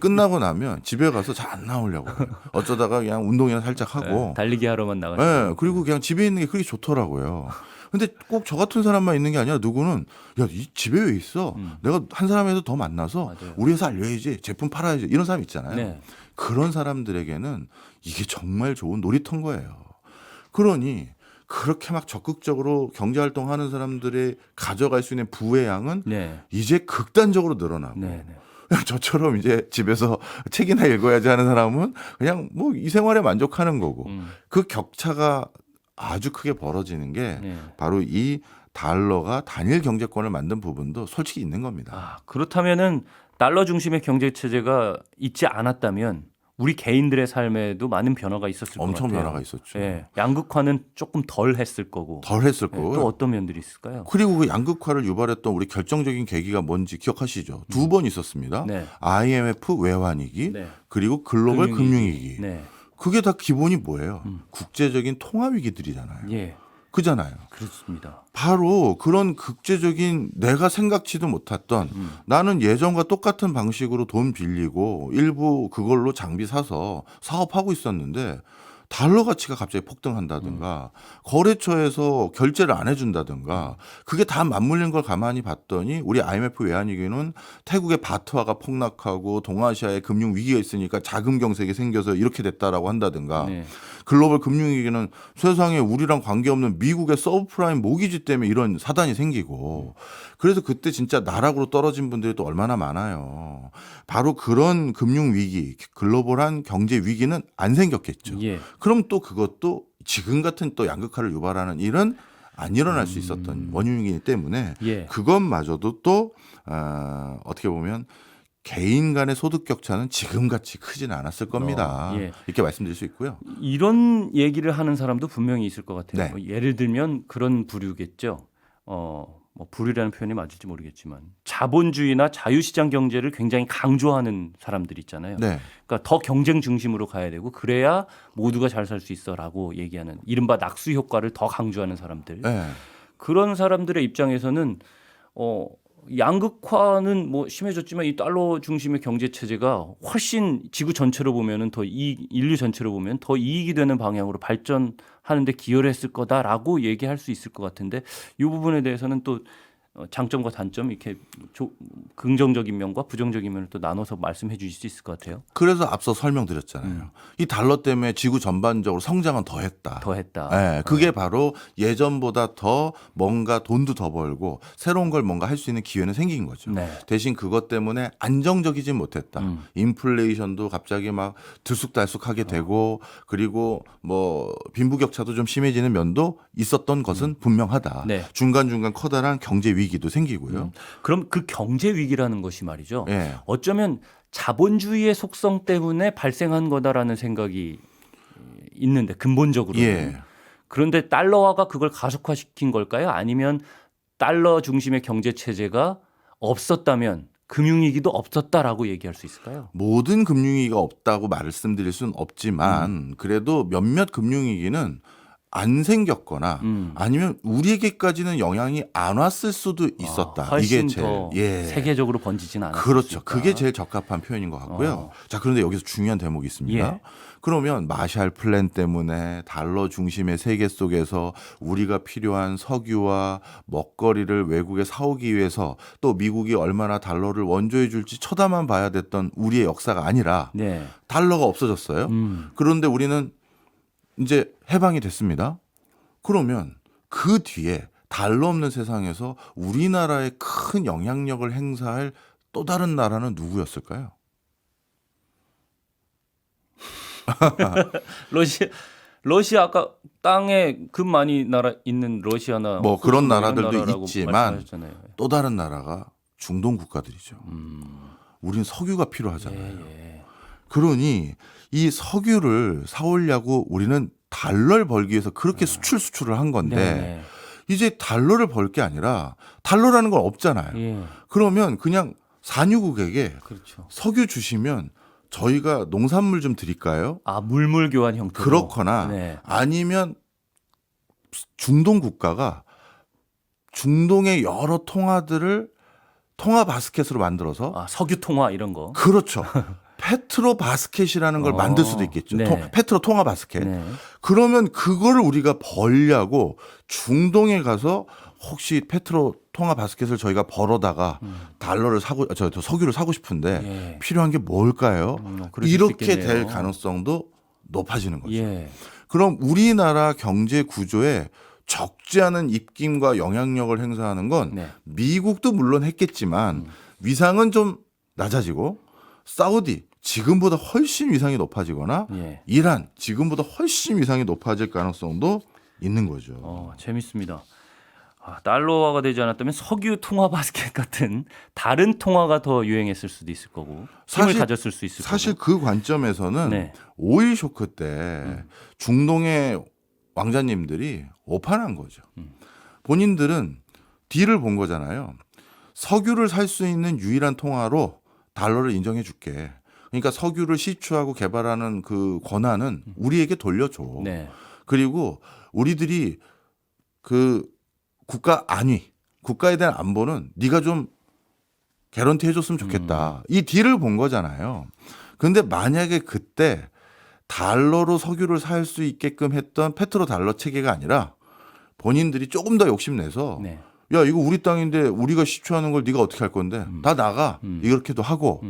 [SPEAKER 2] 끝나고 나면 집에 가서 잘 안 나오려고 해요. 어쩌다가 그냥 운동이나 살짝 하고
[SPEAKER 1] 네. 달리기 하러만 나가시고.
[SPEAKER 2] 네, 그리고 그냥 집에 있는 게 그렇게 좋더라고요. 근데 꼭 저 같은 사람만 있는 게 아니라 누구는 야, 이 집에 왜 있어? 내가 한 사람에서 더 만나서
[SPEAKER 1] 맞아요.
[SPEAKER 2] 우리 회사 알려야지. 제품 팔아야지. 이런 사람 있잖아요.
[SPEAKER 1] 네.
[SPEAKER 2] 그런 사람들에게는 이게 정말 좋은 놀이터인 거예요. 그러니 그렇게 막 적극적으로 경제활동하는 사람들의 가져갈 수 있는 부의 양은
[SPEAKER 1] 네.
[SPEAKER 2] 이제 극단적으로 늘어나고
[SPEAKER 1] 네. 네.
[SPEAKER 2] 저처럼 이제 집에서 책이나 읽어야지 하는 사람은 그냥 뭐 이 생활에 만족하는 거고 그 격차가 아주 크게 벌어지는 게
[SPEAKER 1] 네.
[SPEAKER 2] 바로 이 달러가 단일 경제권을 만든 부분도 솔직히 있는 겁니다.
[SPEAKER 1] 그렇다면은 달러 중심의 경제 체제가 있지 않았다면 우리 개인들의 삶에도 많은 변화가 있었을 것
[SPEAKER 2] 엄청
[SPEAKER 1] 같아요.
[SPEAKER 2] 변화가 있었죠.
[SPEAKER 1] 예. 양극화는 조금 덜 했을 거고.
[SPEAKER 2] 덜 했을
[SPEAKER 1] 예,
[SPEAKER 2] 거고.
[SPEAKER 1] 또 어떤 면들이 있을까요?
[SPEAKER 2] 그리고 그 양극화를 유발했던 우리 결정적인 계기가 뭔지 기억하시죠? 두 번 있었습니다.
[SPEAKER 1] 네.
[SPEAKER 2] IMF 외환위기
[SPEAKER 1] 네.
[SPEAKER 2] 그리고 글로벌 금융위기.
[SPEAKER 1] 네.
[SPEAKER 2] 그게 다 기본이 뭐예요? 국제적인 통화위기들이잖아요.
[SPEAKER 1] 예.
[SPEAKER 2] 그잖아요.
[SPEAKER 1] 그렇습니다.
[SPEAKER 2] 바로 그런 국제적인 내가 생각지도 못했던 나는 예전과 똑같은 방식으로 돈 빌리고 일부 그걸로 장비 사서 사업하고 있었는데 달러 가치가 갑자기 폭등한다든가 거래처에서 결제를 안 해준다든가 그게 다 맞물린 걸 가만히 봤더니 우리 IMF 외환위기는 태국의 바트화가 폭락하고 동아시아에 금융 위기가 있으니까 자금 경색이 생겨서 이렇게 됐다라고 한다든가
[SPEAKER 1] 네.
[SPEAKER 2] 글로벌 금융위기는 세상에 우리랑 관계없는 미국의 서브프라임 모기지 때문에 이런 사단이 생기고 그래서 그때 진짜 나락으로 떨어진 분들이 또 얼마나 많아요. 바로 그런 금융위기, 글로벌한 경제위기는 안 생겼겠죠.
[SPEAKER 1] 예.
[SPEAKER 2] 그럼 또 그것도 지금 같은 또 양극화를 유발하는 일은 안 일어날 수 있었던 원인이기 때문에
[SPEAKER 1] 예.
[SPEAKER 2] 그것마저도 또 어떻게 보면 개인 간의 소득 격차는 지금같이 크지는 않았을 겁니다.
[SPEAKER 1] 예.
[SPEAKER 2] 이렇게 말씀드릴 수 있고요.
[SPEAKER 1] 이런 얘기를 하는 사람도 분명히 있을 것 같아요.
[SPEAKER 2] 네.
[SPEAKER 1] 뭐 예를 들면 그런 부류겠죠. 뭐 부류라는 표현이 맞을지 모르겠지만 자본주의나 자유시장 경제를 굉장히 강조하는 사람들 있잖아요.
[SPEAKER 2] 네.
[SPEAKER 1] 그러니까 더 경쟁 중심으로 가야 되고 그래야 모두가 잘 살 수 있어라고 얘기하는 이른바 낙수 효과를 더 강조하는 사람들.
[SPEAKER 2] 네.
[SPEAKER 1] 그런 사람들의 입장에서는 양극화는 뭐 심해졌지만 이 달러 중심의 경제 체제가 훨씬 지구 전체로 보면은 더 인류 전체로 보면 더 이익이 되는 방향으로 발전하는데 기여를 했을 거다라고 얘기할 수 있을 것 같은데 이 부분에 대해서는 또 장점과 단점 이렇게 긍정적인 면과 부정적인 면을 또 나눠서 말씀해 주실 수 있을 것 같아요.
[SPEAKER 2] 그래서 앞서 설명드렸잖아요. 이 달러 때문에 지구 전반적으로 성장은 더했다.
[SPEAKER 1] 더했다.
[SPEAKER 2] 네, 그게 바로 예전보다 더 뭔가 돈도 더 벌고 새로운 걸 뭔가 할 수 있는 기회는 생긴 거죠.
[SPEAKER 1] 네.
[SPEAKER 2] 대신 그것 때문에 안정적이진 못했다. 인플레이션도 갑자기 막 들쑥달쑥하게 되고 그리고 뭐 빈부격차도 좀 심해지는 면도 있었던 것은 분명하다.
[SPEAKER 1] 네.
[SPEAKER 2] 중간중간 커다란 경제 위기도 생기고요.
[SPEAKER 1] 그럼 그 경제 위기라는 것이 말이죠.
[SPEAKER 2] 예.
[SPEAKER 1] 어쩌면 자본주의의 속성 때문에 발생한 거다라는 생각이 있는데 근본적으로.
[SPEAKER 2] 예.
[SPEAKER 1] 그런데 달러화가 그걸 가속화시킨 걸까요? 아니면 달러 중심의 경제 체제가 없었다면 금융위기도 없었다라고 얘기할 수 있을까요?
[SPEAKER 2] 모든 금융위기가 없다고 말씀드릴 수는 없지만 그래도 몇몇 금융위기는 안 생겼거나 아니면 우리에게까지는 영향이 안 왔을 수도 있었다.
[SPEAKER 1] 훨씬
[SPEAKER 2] 이게 제일
[SPEAKER 1] 더 세계적으로 번지진 않았을 수
[SPEAKER 2] 그렇죠.
[SPEAKER 1] 있다.
[SPEAKER 2] 그게 제일 적합한 표현인 것 같고요. 자, 그런데 여기서 중요한 대목이 있습니다.
[SPEAKER 1] 예.
[SPEAKER 2] 그러면 마샬 플랜 때문에 달러 중심의 세계 속에서 우리가 필요한 석유와 먹거리를 외국에 사오기 위해서 또 미국이 얼마나 달러를 원조해 줄지 쳐다만 봐야 됐던 우리의 역사가 아니라
[SPEAKER 1] 네.
[SPEAKER 2] 달러가 없어졌어요. 그런데 우리는 이제 해방이 됐습니다. 그러면 그 뒤에 달러 없는 세상에서 우리나라에 큰 영향력을 행사할 또 다른 나라는 누구였을까요?
[SPEAKER 1] 러시아 아까 땅에 금 많이 나라 있는 러시아나
[SPEAKER 2] 뭐 그런
[SPEAKER 1] 이런
[SPEAKER 2] 나라들도
[SPEAKER 1] 나라라고
[SPEAKER 2] 있지만
[SPEAKER 1] 말씀하셨잖아요.
[SPEAKER 2] 또 다른 나라가 중동 국가들이죠. 우린 석유가 필요하잖아요.
[SPEAKER 1] 예.
[SPEAKER 2] 그러니 이 석유를 사오려고 우리는 달러를 벌기 위해서 그렇게 수출을 한 건데
[SPEAKER 1] 네.
[SPEAKER 2] 이제 달러를 벌 게 아니라 달러라는 건 없잖아요.
[SPEAKER 1] 예.
[SPEAKER 2] 그러면 그냥 산유국에게
[SPEAKER 1] 그렇죠.
[SPEAKER 2] 석유 주시면 저희가 농산물 좀 드릴까요?
[SPEAKER 1] 아, 물물 교환 형태로.
[SPEAKER 2] 그렇거나
[SPEAKER 1] 네.
[SPEAKER 2] 아니면 중동 국가가 중동의 여러 통화들을 통화 바스켓으로 만들어서
[SPEAKER 1] 아, 석유 통화 이런 거.
[SPEAKER 2] 그렇죠. 페트로 바스켓이라는 걸 만들 수도 있겠죠.
[SPEAKER 1] 네.
[SPEAKER 2] 페트로 통화 바스켓.
[SPEAKER 1] 네.
[SPEAKER 2] 그러면 그거를 우리가 벌려고 중동에 가서 혹시 페트로 통화 바스켓을 저희가 벌어다가 달러를 사고 저 석유를 사고 싶은데
[SPEAKER 1] 예.
[SPEAKER 2] 필요한 게 뭘까요?
[SPEAKER 1] 그러실 수
[SPEAKER 2] 이렇게
[SPEAKER 1] 있겠네요.
[SPEAKER 2] 될 가능성도 높아지는 거죠.
[SPEAKER 1] 예.
[SPEAKER 2] 그럼 우리나라 경제 구조에 적지 않은 입김과 영향력을 행사하는 건
[SPEAKER 1] 네.
[SPEAKER 2] 미국도 물론 했겠지만 위상은 좀 낮아지고 사우디 지금보다 훨씬 위상이 높아지거나
[SPEAKER 1] 예.
[SPEAKER 2] 이란 지금보다 훨씬 위상이 높아질 가능성도 있는 거죠.
[SPEAKER 1] 재밌습니다. 아, 달러화가 되지 않았다면 석유 통화 바스켓 같은 다른 통화가 더 유행했을 수도 있을 거고 힘을 가졌을 수 있을
[SPEAKER 2] 사실
[SPEAKER 1] 거고.
[SPEAKER 2] 그 관점에서는
[SPEAKER 1] 네.
[SPEAKER 2] 오일 쇼크 때 중동의 왕자님들이 오판한 거죠. 본인들은 딜을 본 거잖아요. 석유를 살 수 있는 유일한 통화로 달러를 인정해 줄게. 그러니까 석유를 시추하고 개발하는 그 권한은 우리에게 돌려줘.
[SPEAKER 1] 네.
[SPEAKER 2] 그리고 우리들이 그 국가 안위, 국가에 대한 안보는 네가 좀 개런티 해줬으면 좋겠다. 이 딜을 본 거잖아요. 그런데 만약에 그때 달러로 석유를 살 수 있게끔 했던 페트로 달러 체계가 아니라 본인들이 조금 더 욕심내서
[SPEAKER 1] 네.
[SPEAKER 2] 야 이거 우리 땅인데 우리가 시추하는 걸 네가 어떻게 할 건데 다 나가 이렇게도 하고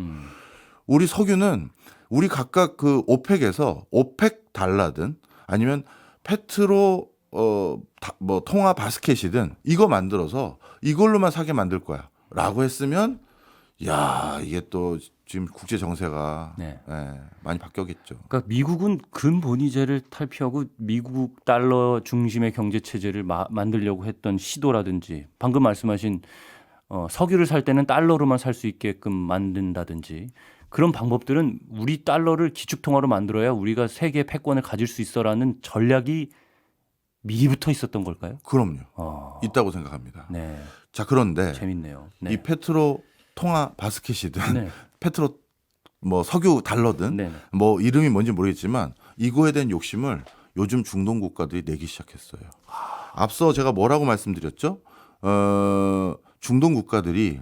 [SPEAKER 2] 우리 석유는 우리 각각 그 오펙에서 오펙 달러든 아니면 페트로 뭐 통화 바스켓이든 이거 만들어서 이걸로만 사게 만들 거야라고 했으면 야 이게 또 지금 국제 정세가
[SPEAKER 1] 네.
[SPEAKER 2] 많이 바뀌었겠죠.
[SPEAKER 1] 그러니까 미국은 근본위제를 탈피하고 미국 달러 중심의 경제 체제를 만들려고 했던 시도라든지 방금 말씀하신 석유를 살 때는 달러로만 살 수 있게끔 만든다든지 그런 방법들은 우리 달러를 기축통화로 만들어야 우리가 세계 패권을 가질 수 있어라는 전략이 미리부터 있었던 걸까요?
[SPEAKER 2] 그럼요. 있다고 생각합니다.
[SPEAKER 1] 네,
[SPEAKER 2] 자 그런데
[SPEAKER 1] 재밌네요. 네.
[SPEAKER 2] 이 페트로 통화 바스켓이든
[SPEAKER 1] 네.
[SPEAKER 2] 페트로 뭐 석유 달러든
[SPEAKER 1] 네.
[SPEAKER 2] 뭐 이름이 뭔지 모르겠지만 이거에 대한 욕심을 요즘 중동 국가들이 내기 시작했어요. 앞서 제가 뭐라고 말씀드렸죠? 중동 국가들이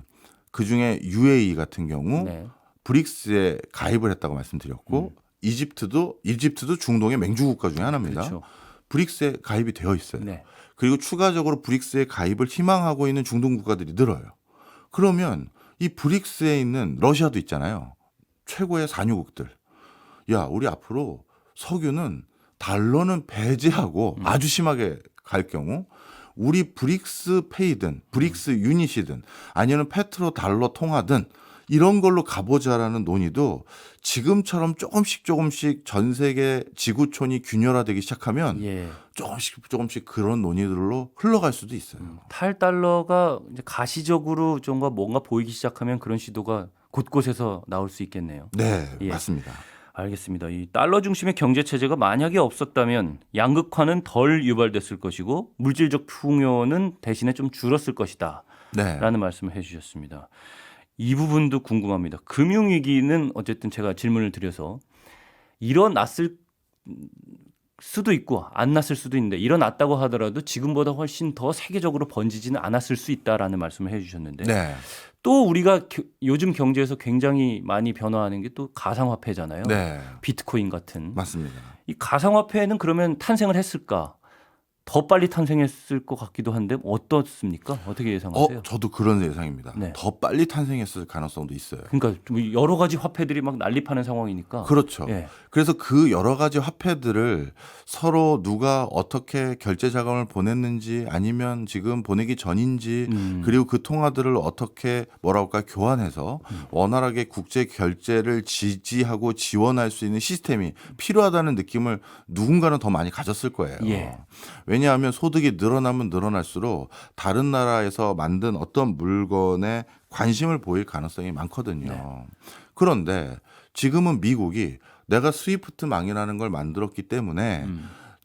[SPEAKER 2] 그중에 UAE 같은 경우
[SPEAKER 1] 네.
[SPEAKER 2] 브릭스에 가입을 했다고 말씀드렸고 이집트도 중동의 맹주 국가 중에 하나입니다.
[SPEAKER 1] 그렇죠.
[SPEAKER 2] 브릭스에 가입이 되어 있어요.
[SPEAKER 1] 네.
[SPEAKER 2] 그리고 추가적으로 브릭스에 가입을 희망하고 있는 중동 국가들이 늘어요. 그러면 이 브릭스에 있는 러시아도 있잖아요. 최고의 산유국들. 야, 우리 앞으로 석유는 달러는 배제하고 아주 심하게 갈 경우 우리 브릭스 페이든 브릭스 유닛이든 아니면 페트로 달러 통화든 이런 걸로 가보자라는 논의도 지금처럼 조금씩 전 세계 지구촌이 균열화되기 시작하면
[SPEAKER 1] 예.
[SPEAKER 2] 조금씩 그런 논의들로 흘러갈 수도 있어요.
[SPEAKER 1] 탈달러가 이제 가시적으로 좀 뭔가 보이기 시작하면 그런 시도가 곳곳에서 나올 수 있겠네요.
[SPEAKER 2] 네,
[SPEAKER 1] 예.
[SPEAKER 2] 맞습니다.
[SPEAKER 1] 알겠습니다. 이 달러 중심의 경제 체제가 만약에 없었다면 양극화는 덜 유발됐을 것이고 물질적 풍요는 대신에 좀 줄었을 것이다.
[SPEAKER 2] 네.
[SPEAKER 1] 라는 말씀을 해주셨습니다. 이 부분도 궁금합니다. 금융위기는 어쨌든 제가 질문을 드려서 일어났을 수도 있고 안 났을 수도 있는데 일어났다고 하더라도 지금보다 훨씬 더 세계적으로 번지지는 않았을 수 있다라는 말씀을 해주셨는데
[SPEAKER 2] 네.
[SPEAKER 1] 또 우리가 요즘 경제에서 굉장히 많이 변화하는 게 또 가상화폐잖아요.
[SPEAKER 2] 네.
[SPEAKER 1] 비트코인 같은.
[SPEAKER 2] 맞습니다.
[SPEAKER 1] 이 가상화폐는 그러면 탄생을 했을까? 더 빨리 탄생했을 것 같기도 한데 어떻습니까? 어떻게 예상하세요?
[SPEAKER 2] 저도 그런 예상입니다.
[SPEAKER 1] 네.
[SPEAKER 2] 더 빨리 탄생했을 가능성도 있어요.
[SPEAKER 1] 그러니까 좀 여러 가지 화폐들이 막 난립하는 상황이니까.
[SPEAKER 2] 그렇죠.
[SPEAKER 1] 예.
[SPEAKER 2] 그래서 그 여러 가지 화폐들을 서로 누가 어떻게 결제 자금을 보냈는지 아니면 지금 보내기 전인지 그리고 그 통화들을 어떻게 뭐랄까 교환해서 원활하게 국제 결제를 지지하고 지원할 수 있는 시스템이 필요하다는 느낌을 누군가는 더 많이 가졌을 거예요.
[SPEAKER 1] 예.
[SPEAKER 2] 왜냐하면 소득이 늘어나면 늘어날수록 다른 나라에서 만든 어떤 물건에 관심을 보일 가능성이 많거든요.
[SPEAKER 1] 네.
[SPEAKER 2] 그런데 지금은 미국이 내가 스위프트망이라는 걸 만들었기 때문에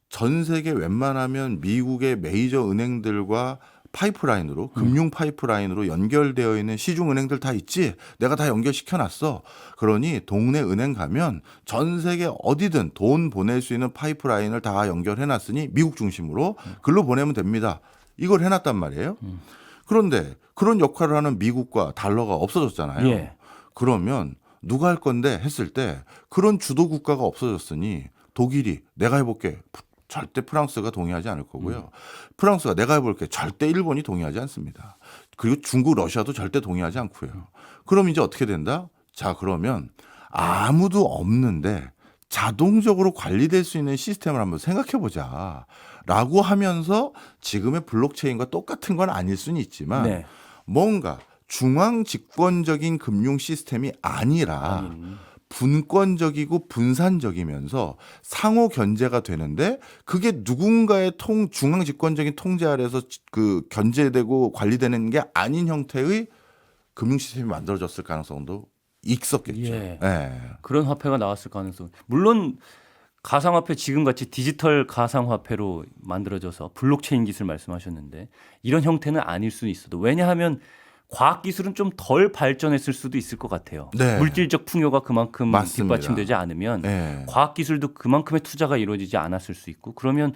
[SPEAKER 2] 전 세계 웬만하면 미국의 메이저 은행들과 파이프라인으로 금융 파이프라인으로 연결되어 있는 시중 은행들 다 있지. 내가 다 연결시켜 놨어. 그러니 동네 은행 가면 전 세계 어디든 돈 보낼 수 있는 파이프라인을 다 연결해 놨으니 미국 중심으로 글로 보내면 됩니다. 이걸 해 놨단 말이에요. 그런데 그런 역할을 하는 미국과 달러가 없어졌잖아요.
[SPEAKER 1] 예.
[SPEAKER 2] 그러면 누가 할 건데 했을 때 그런 주도 국가가 없어졌으니 독일이 내가 해볼게. 절대 프랑스가 동의하지 않을 거고요. 프랑스가 내가 해볼게. 절대 일본이 동의하지 않습니다. 그리고 중국, 러시아도 절대 동의하지 않고요. 그럼 이제 어떻게 된다? 자, 그러면 아무도 없는데 자동적으로 관리될 수 있는 시스템을 한번 생각해 보자. 라고 하면서 지금의 블록체인과 똑같은 건 아닐 수는 있지만
[SPEAKER 1] 네.
[SPEAKER 2] 뭔가 중앙 집권적인 금융 시스템이 아니라 분권적이고 분산적이면서 상호 견제가 되는데 그게 누군가의 중앙 집권적인 통제 아래서 그 견제되고 관리되는 게 아닌 형태의 금융 시스템이 만들어졌을 가능성도 있었겠죠.
[SPEAKER 1] 예.
[SPEAKER 2] 예.
[SPEAKER 1] 그런 화폐가 나왔을 가능성. 물론 가상화폐 지금같이 디지털 가상화폐로 만들어져서 블록체인 기술 말씀하셨는데 이런 형태는 아닐 수는 있어도 왜냐하면 과학기술은 좀 덜 발전했을 수도 있을 것 같아요.
[SPEAKER 2] 네.
[SPEAKER 1] 물질적 풍요가 그만큼
[SPEAKER 2] 맞습니다.
[SPEAKER 1] 뒷받침되지 않으면
[SPEAKER 2] 예.
[SPEAKER 1] 과학기술도 그만큼의 투자가 이루어지지 않았을 수 있고 그러면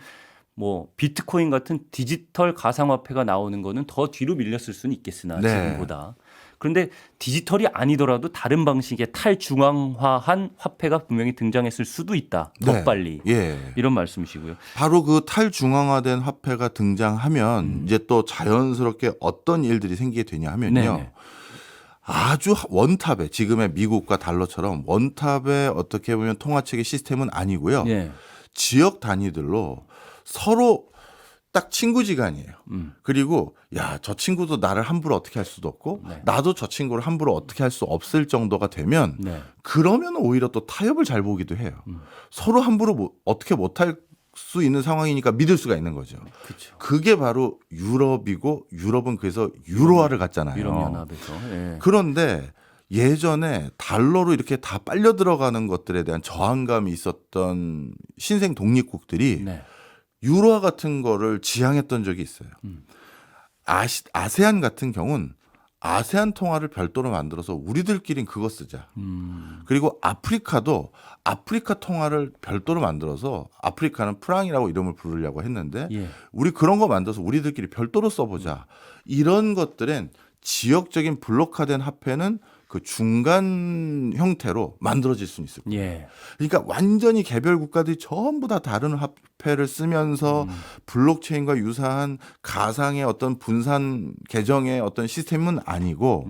[SPEAKER 1] 뭐 비트코인 같은 디지털 가상화폐가 나오는 거는 더 뒤로 밀렸을 수는 있겠으나
[SPEAKER 2] 네.
[SPEAKER 1] 지금보다. 그런데 디지털이 아니더라도 다른 방식의 탈중앙화한 화폐가 분명히 등장했을 수도 있다. 더
[SPEAKER 2] 네.
[SPEAKER 1] 빨리.
[SPEAKER 2] 예.
[SPEAKER 1] 이런 말씀이시고요.
[SPEAKER 2] 바로 그 탈중앙화된 화폐가 등장하면 이제 또 자연스럽게 어떤 일들이 생기게 되냐 하면요.
[SPEAKER 1] 네네.
[SPEAKER 2] 아주 원탑에 지금의 미국과 달러처럼 원탑의 어떻게 보면 통화체계 시스템은 아니고요.
[SPEAKER 1] 예.
[SPEAKER 2] 지역 단위들로 서로 딱 친구지간이에요. 그리고 야, 저 친구도 나를 함부로 어떻게 할 수도 없고
[SPEAKER 1] 네.
[SPEAKER 2] 나도 저 친구를 함부로 어떻게 할 수 없을 정도가 되면
[SPEAKER 1] 네.
[SPEAKER 2] 그러면 오히려 또 타협을 잘 보기도 해요. 서로 함부로 어떻게 못할 수 있는 상황이니까 믿을 수가 있는 거죠.
[SPEAKER 1] 그렇죠.
[SPEAKER 2] 그게 바로 유럽이고 유럽은 그래서 유로화를 갔잖아요.
[SPEAKER 1] 유럽연합에서. 예.
[SPEAKER 2] 그런데 예전에 달러로 이렇게 다 빨려 들어가는 것들에 대한 저항감이 있었던 신생 독립국들이
[SPEAKER 1] 네.
[SPEAKER 2] 유로화 같은 거를 지향했던 적이 있어요. 아세안 같은 경우는 아세안 통화를 별도로 만들어서 우리들끼리는 그거 쓰자. 그리고 아프리카도 아프리카 통화를 별도로 만들어서 아프리카는 프랑이라고 이름을 부르려고 했는데
[SPEAKER 1] 예.
[SPEAKER 2] 우리 그런 거 만들어서 우리들끼리 별도로 써보자. 이런 것들은 지역적인 블록화된 화폐는 그 중간 형태로 만들어질 수는 있을 거예요.
[SPEAKER 1] 예.
[SPEAKER 2] 그러니까 완전히 개별 국가들이 전부 다 다른 화폐를 쓰면서 블록체인과 유사한 가상의 어떤 분산 계정의 어떤 시스템은 아니고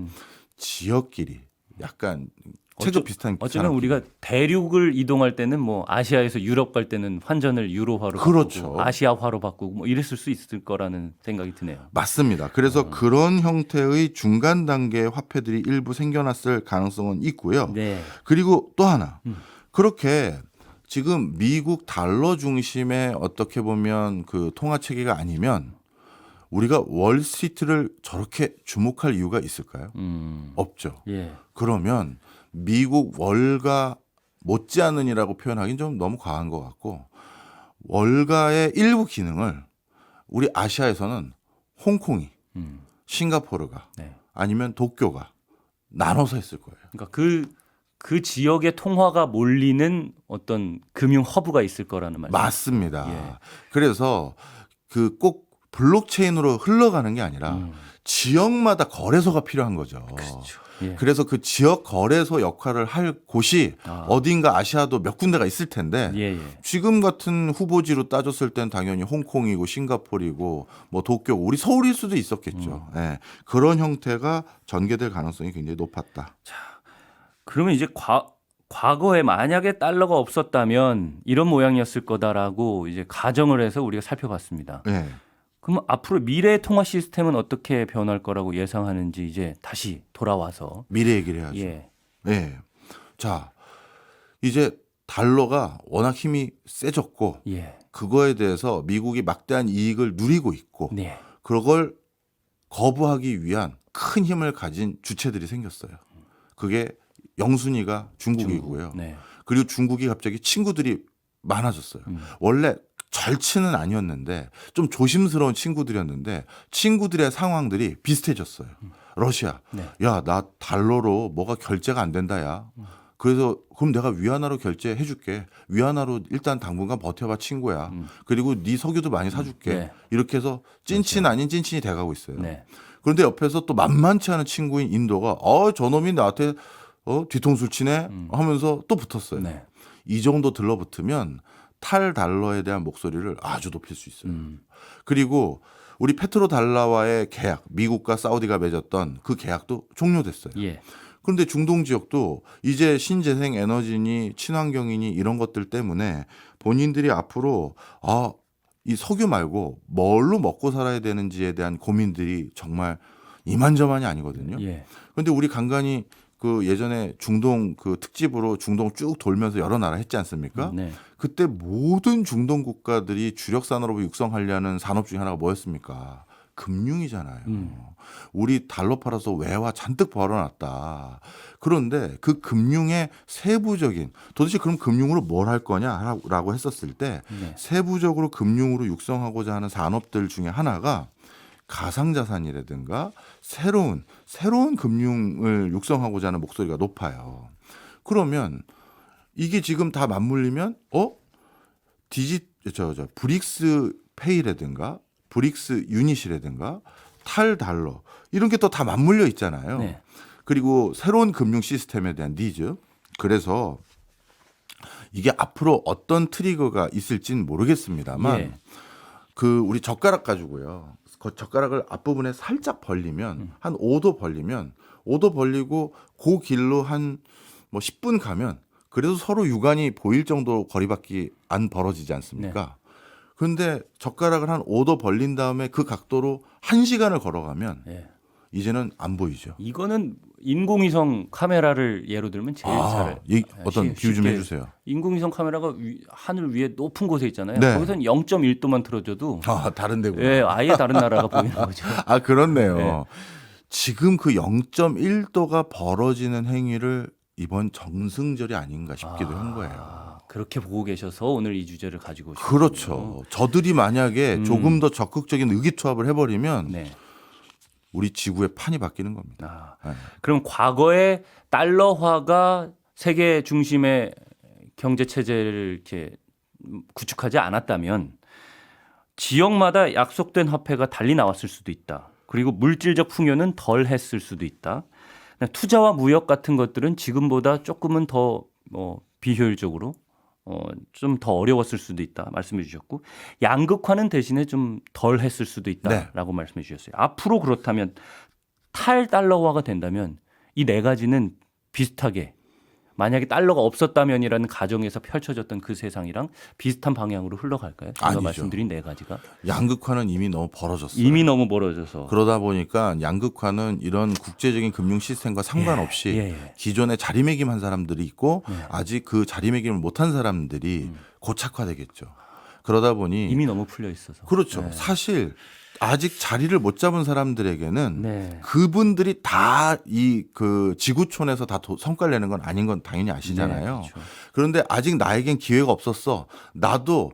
[SPEAKER 2] 지역끼리 약간 체조 비슷한
[SPEAKER 1] 어쩌면
[SPEAKER 2] 산업끼리.
[SPEAKER 1] 우리가 대륙을 이동할 때는 뭐 아시아에서 유럽 갈 때는 환전을 유로화로
[SPEAKER 2] 그렇죠.
[SPEAKER 1] 바꾸고 아시아화로 바꾸고 뭐 이랬을 수 있을 거라는 생각이 드네요.
[SPEAKER 2] 맞습니다. 그래서 그런 형태의 중간 단계의 화폐들이 일부 생겨났을 가능성은 있고요.
[SPEAKER 1] 네.
[SPEAKER 2] 그리고 또 하나 그렇게 지금 미국 달러 중심의 어떻게 보면 그 통화 체계가 아니면 우리가 월스트리트를 저렇게 주목할 이유가 있을까요? 없죠.
[SPEAKER 1] 예.
[SPEAKER 2] 그러면 미국 월가 못지않은이라고 표현하기는 좀 너무 과한 것 같고 월가의 일부 기능을 우리 아시아에서는 홍콩이, 싱가포르가
[SPEAKER 1] 네.
[SPEAKER 2] 아니면 도쿄가 나눠서 했을 거예요.
[SPEAKER 1] 그러니까 그 지역의 통화가 몰리는 어떤 금융 허브가 있을 거라는 말씀.
[SPEAKER 2] 맞습니다.
[SPEAKER 1] 예.
[SPEAKER 2] 그래서 그 꼭 블록체인으로 흘러가는 게 아니라 지역마다 거래소가 필요한 거죠.
[SPEAKER 1] 그렇죠. 예.
[SPEAKER 2] 그래서 그 지역 거래소 역할을 할 곳이
[SPEAKER 1] 아.
[SPEAKER 2] 어딘가 아시아도 몇 군데가 있을 텐데
[SPEAKER 1] 예, 예.
[SPEAKER 2] 지금 같은 후보지로 따졌을 땐 당연히 홍콩이고 싱가포르이고 뭐 도쿄 우리 서울일 수도 있었겠죠. 예. 그런 형태가 전개될 가능성이 굉장히 높았다.
[SPEAKER 1] 그러면 이제 과거에 만약에 달러가 없었다면 이런 모양이었을 거다라고 이제 가정을 해서 우리가 살펴봤습니다.
[SPEAKER 2] 예.
[SPEAKER 1] 그럼 앞으로 미래의 통화 시스템은 어떻게 변할 거라고 예상하는지 이제 다시 돌아와서
[SPEAKER 2] 미래 얘기를 해야죠.
[SPEAKER 1] 예.
[SPEAKER 2] 예. 자, 이제 달러가 워낙 힘이 세졌고
[SPEAKER 1] 예.
[SPEAKER 2] 그거에 대해서 미국이 막대한 이익을 누리고 있고
[SPEAKER 1] 네.
[SPEAKER 2] 그걸 거부하기 위한 큰 힘을 가진 주체들이 생겼어요. 그게 영순위가 중국이고요.
[SPEAKER 1] 네.
[SPEAKER 2] 그리고 중국이 갑자기 친구들이 많아졌어요. 원래 절친은 아니었는데 좀 조심스러운 친구들이었는데 친구들의 상황들이 비슷해졌어요. 러시아,
[SPEAKER 1] 네.
[SPEAKER 2] 야, 나 달러로 뭐가 결제가 안 된다, 야. 그래서 그럼 내가 위안화로 결제해 줄게. 위안화로 일단 당분간 버텨봐, 친구야. 그리고 네 석유도 많이 사줄게.
[SPEAKER 1] 네.
[SPEAKER 2] 이렇게 해서 찐친 아닌 찐친이 돼가고 있어요.
[SPEAKER 1] 네.
[SPEAKER 2] 그런데 옆에서 또 만만치 않은 친구인 인도가 저놈이 나한테 뒤통수를 치네 하면서 또 붙었어요.
[SPEAKER 1] 네.
[SPEAKER 2] 이 정도 들러붙으면 탈달러에 대한 목소리를 아주 높일 수 있어요. 그리고 우리 페트로 달러와의 계약, 미국과 사우디가 맺었던 그 계약도 종료됐어요.
[SPEAKER 1] 예.
[SPEAKER 2] 그런데 중동 지역도 이제 신재생 에너지니 친환경이니 이런 것들 때문에 본인들이 앞으로 이 석유 말고 뭘로 먹고 살아야 되는지에 대한 고민들이 정말 이만저만이 아니거든요.
[SPEAKER 1] 예.
[SPEAKER 2] 그런데 우리 간간히 그 예전에 중동 그 특집으로 중동 쭉 돌면서 여러 나라 했지 않습니까?
[SPEAKER 1] 네.
[SPEAKER 2] 그때 모든 중동 국가들이 주력 산업으로 육성하려는 산업 중에 하나가 뭐였습니까? 금융이잖아요. 우리 달러 팔아서 외화 잔뜩 벌어놨다. 그런데 그 금융의 세부적인 도대체 그럼 금융으로 뭘 할 거냐라고 했었을 때
[SPEAKER 1] 네.
[SPEAKER 2] 세부적으로 금융으로 육성하고자 하는 산업들 중에 하나가 가상자산이라든가 새로운 금융을 육성하고자 하는 목소리가 높아요. 그러면 이게 지금 다 맞물리면 브릭스 페이라든가 브릭스 유닛이라든가 탈달러 이런 게 또 다 맞물려 있잖아요.
[SPEAKER 1] 네.
[SPEAKER 2] 그리고 새로운 금융 시스템에 대한 니즈. 그래서 이게 앞으로 어떤 트리거가 있을지는 모르겠습니다만
[SPEAKER 1] 예.
[SPEAKER 2] 그 우리 젓가락 가지고요. 그 젓가락을 앞부분에 살짝 벌리면 한 5도 벌리고 그 길로 한 뭐 10분 가면 그래도 서로 육안이 보일 정도 거리밖에 안 벌어지지 않습니까? 그런데 젓가락을 한 5도 벌린 다음에 그 각도로 1시간을 걸어가면
[SPEAKER 1] 예.
[SPEAKER 2] 이제는 안 보이죠.
[SPEAKER 1] 이거는 인공위성 카메라를 예로 들면 제일 잘
[SPEAKER 2] 어떤 비유 좀
[SPEAKER 1] 쉽게
[SPEAKER 2] 해주세요.
[SPEAKER 1] 인공위성 카메라가 하늘 위에 높은 곳에 있잖아요.
[SPEAKER 2] 네.
[SPEAKER 1] 거기서는 0.1도만 틀어줘도
[SPEAKER 2] 다른 데구나.
[SPEAKER 1] 예, 아예 다른 나라가 보이는 거죠.
[SPEAKER 2] 그렇네요.
[SPEAKER 1] 네.
[SPEAKER 2] 지금 그 0.1도가 벌어지는 행위를 이번 정승절이 아닌가 싶기도 한 거예요.
[SPEAKER 1] 그렇게 보고 계셔서 오늘 이 주제를 가지고 오셨군요.
[SPEAKER 2] 그렇죠. 저들이 만약에 조금 더 적극적인 의기투합을 해버리면
[SPEAKER 1] 네.
[SPEAKER 2] 우리 지구의 판이 바뀌는 겁니다. 네.
[SPEAKER 1] 그럼 과거에 달러화가 세계 중심의 경제 체제를 이렇게 구축하지 않았다면 지역마다 약속된 화폐가 달리 나왔을 수도 있다. 그리고 물질적 풍요는 덜 했을 수도 있다. 투자와 무역 같은 것들은 지금보다 조금은 더 비효율적으로 좀 더 어려웠을 수도 있다 말씀해 주셨고 양극화는 대신에 좀 덜 했을 수도 있다라고 말씀해 주셨어요. 앞으로 그렇다면 탈달러화가 된다면 이 네 가지는 비슷하게 만약에 달러가 없었다면이라는 가정에서 펼쳐졌던 그 세상이랑 비슷한 방향으로 흘러갈까요? 제가
[SPEAKER 2] 아니죠.
[SPEAKER 1] 말씀드린 네 가지가
[SPEAKER 2] 양극화는 이미 너무 벌어졌어요.
[SPEAKER 1] 이미 너무 멀어져서
[SPEAKER 2] 그러다 보니까 양극화는 이런 국제적인 금융 시스템과 상관없이 기존에 자리매김한 사람들이 있고 아직 그 자리매김을 못한 사람들이 고착화되겠죠. 그러다 보니
[SPEAKER 1] 이미 너무 풀려 있어서
[SPEAKER 2] 그렇죠. 사실 아직 자리를 못 잡은 사람들에게는
[SPEAKER 1] 네.
[SPEAKER 2] 그분들이 다 이 그 지구촌에서 다 성과를 내는 건 아닌 건 당연히 아시잖아요.
[SPEAKER 1] 네, 그렇죠.
[SPEAKER 2] 그런데 아직 나에겐 기회가 없었어. 나도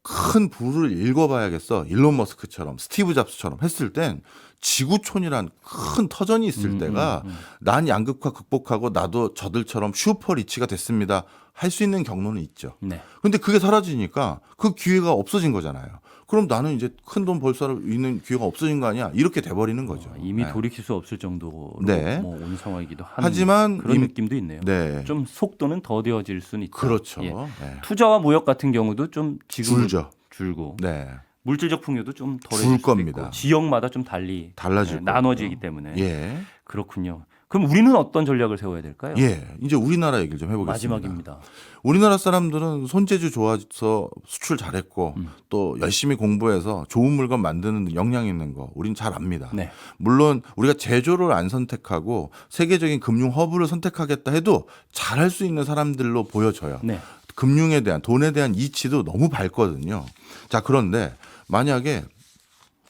[SPEAKER 2] 큰 부를 읽어봐야겠어. 일론 머스크처럼 스티브 잡스처럼 했을 땐 지구촌이란 큰 터전이 있을 때가 난 양극화 극복하고 나도 저들처럼 슈퍼 리치가 됐습니다. 할 수 있는 경로는 있죠.
[SPEAKER 1] 네.
[SPEAKER 2] 근데 그게 사라지니까 그 기회가 없어진 거잖아요. 그럼 나는 이제 큰 돈 벌 수 있는 기회가 없어진 거 아니야? 이렇게 돼버리는 거죠.
[SPEAKER 1] 이미
[SPEAKER 2] 네.
[SPEAKER 1] 돌이킬 수 없을 정도로
[SPEAKER 2] 네.
[SPEAKER 1] 온 상황이기도 한
[SPEAKER 2] 하지만
[SPEAKER 1] 그런 느낌도 있네요.
[SPEAKER 2] 네.
[SPEAKER 1] 좀 속도는 더뎌질 수는 있다.
[SPEAKER 2] 그렇죠.
[SPEAKER 1] 예.
[SPEAKER 2] 네.
[SPEAKER 1] 투자와 무역 같은 경우도 좀 지금
[SPEAKER 2] 줄죠.
[SPEAKER 1] 줄고
[SPEAKER 2] 네.
[SPEAKER 1] 물질적 풍요도 좀 덜해질
[SPEAKER 2] 줄
[SPEAKER 1] 수도
[SPEAKER 2] 겁니다.
[SPEAKER 1] 있고 지역마다 좀 달리
[SPEAKER 2] 달라질 거고요.
[SPEAKER 1] 나눠지기 때문에
[SPEAKER 2] 예.
[SPEAKER 1] 그렇군요. 그럼 우리는 어떤 전략을 세워야 될까요?
[SPEAKER 2] 예. 이제 우리나라 얘기를 좀 해보겠습니다.
[SPEAKER 1] 마지막입니다.
[SPEAKER 2] 우리나라 사람들은 손재주 좋아서 수출 잘했고 또 열심히 공부해서 좋은 물건 만드는 역량 있는 거 우린 잘 압니다.
[SPEAKER 1] 네.
[SPEAKER 2] 물론 우리가 제조를 안 선택하고 세계적인 금융 허브를 선택하겠다 해도 잘할 수 있는 사람들로 보여져요.
[SPEAKER 1] 네.
[SPEAKER 2] 금융에 대한 돈에 대한 이치도 너무 밝거든요. 자, 그런데 만약에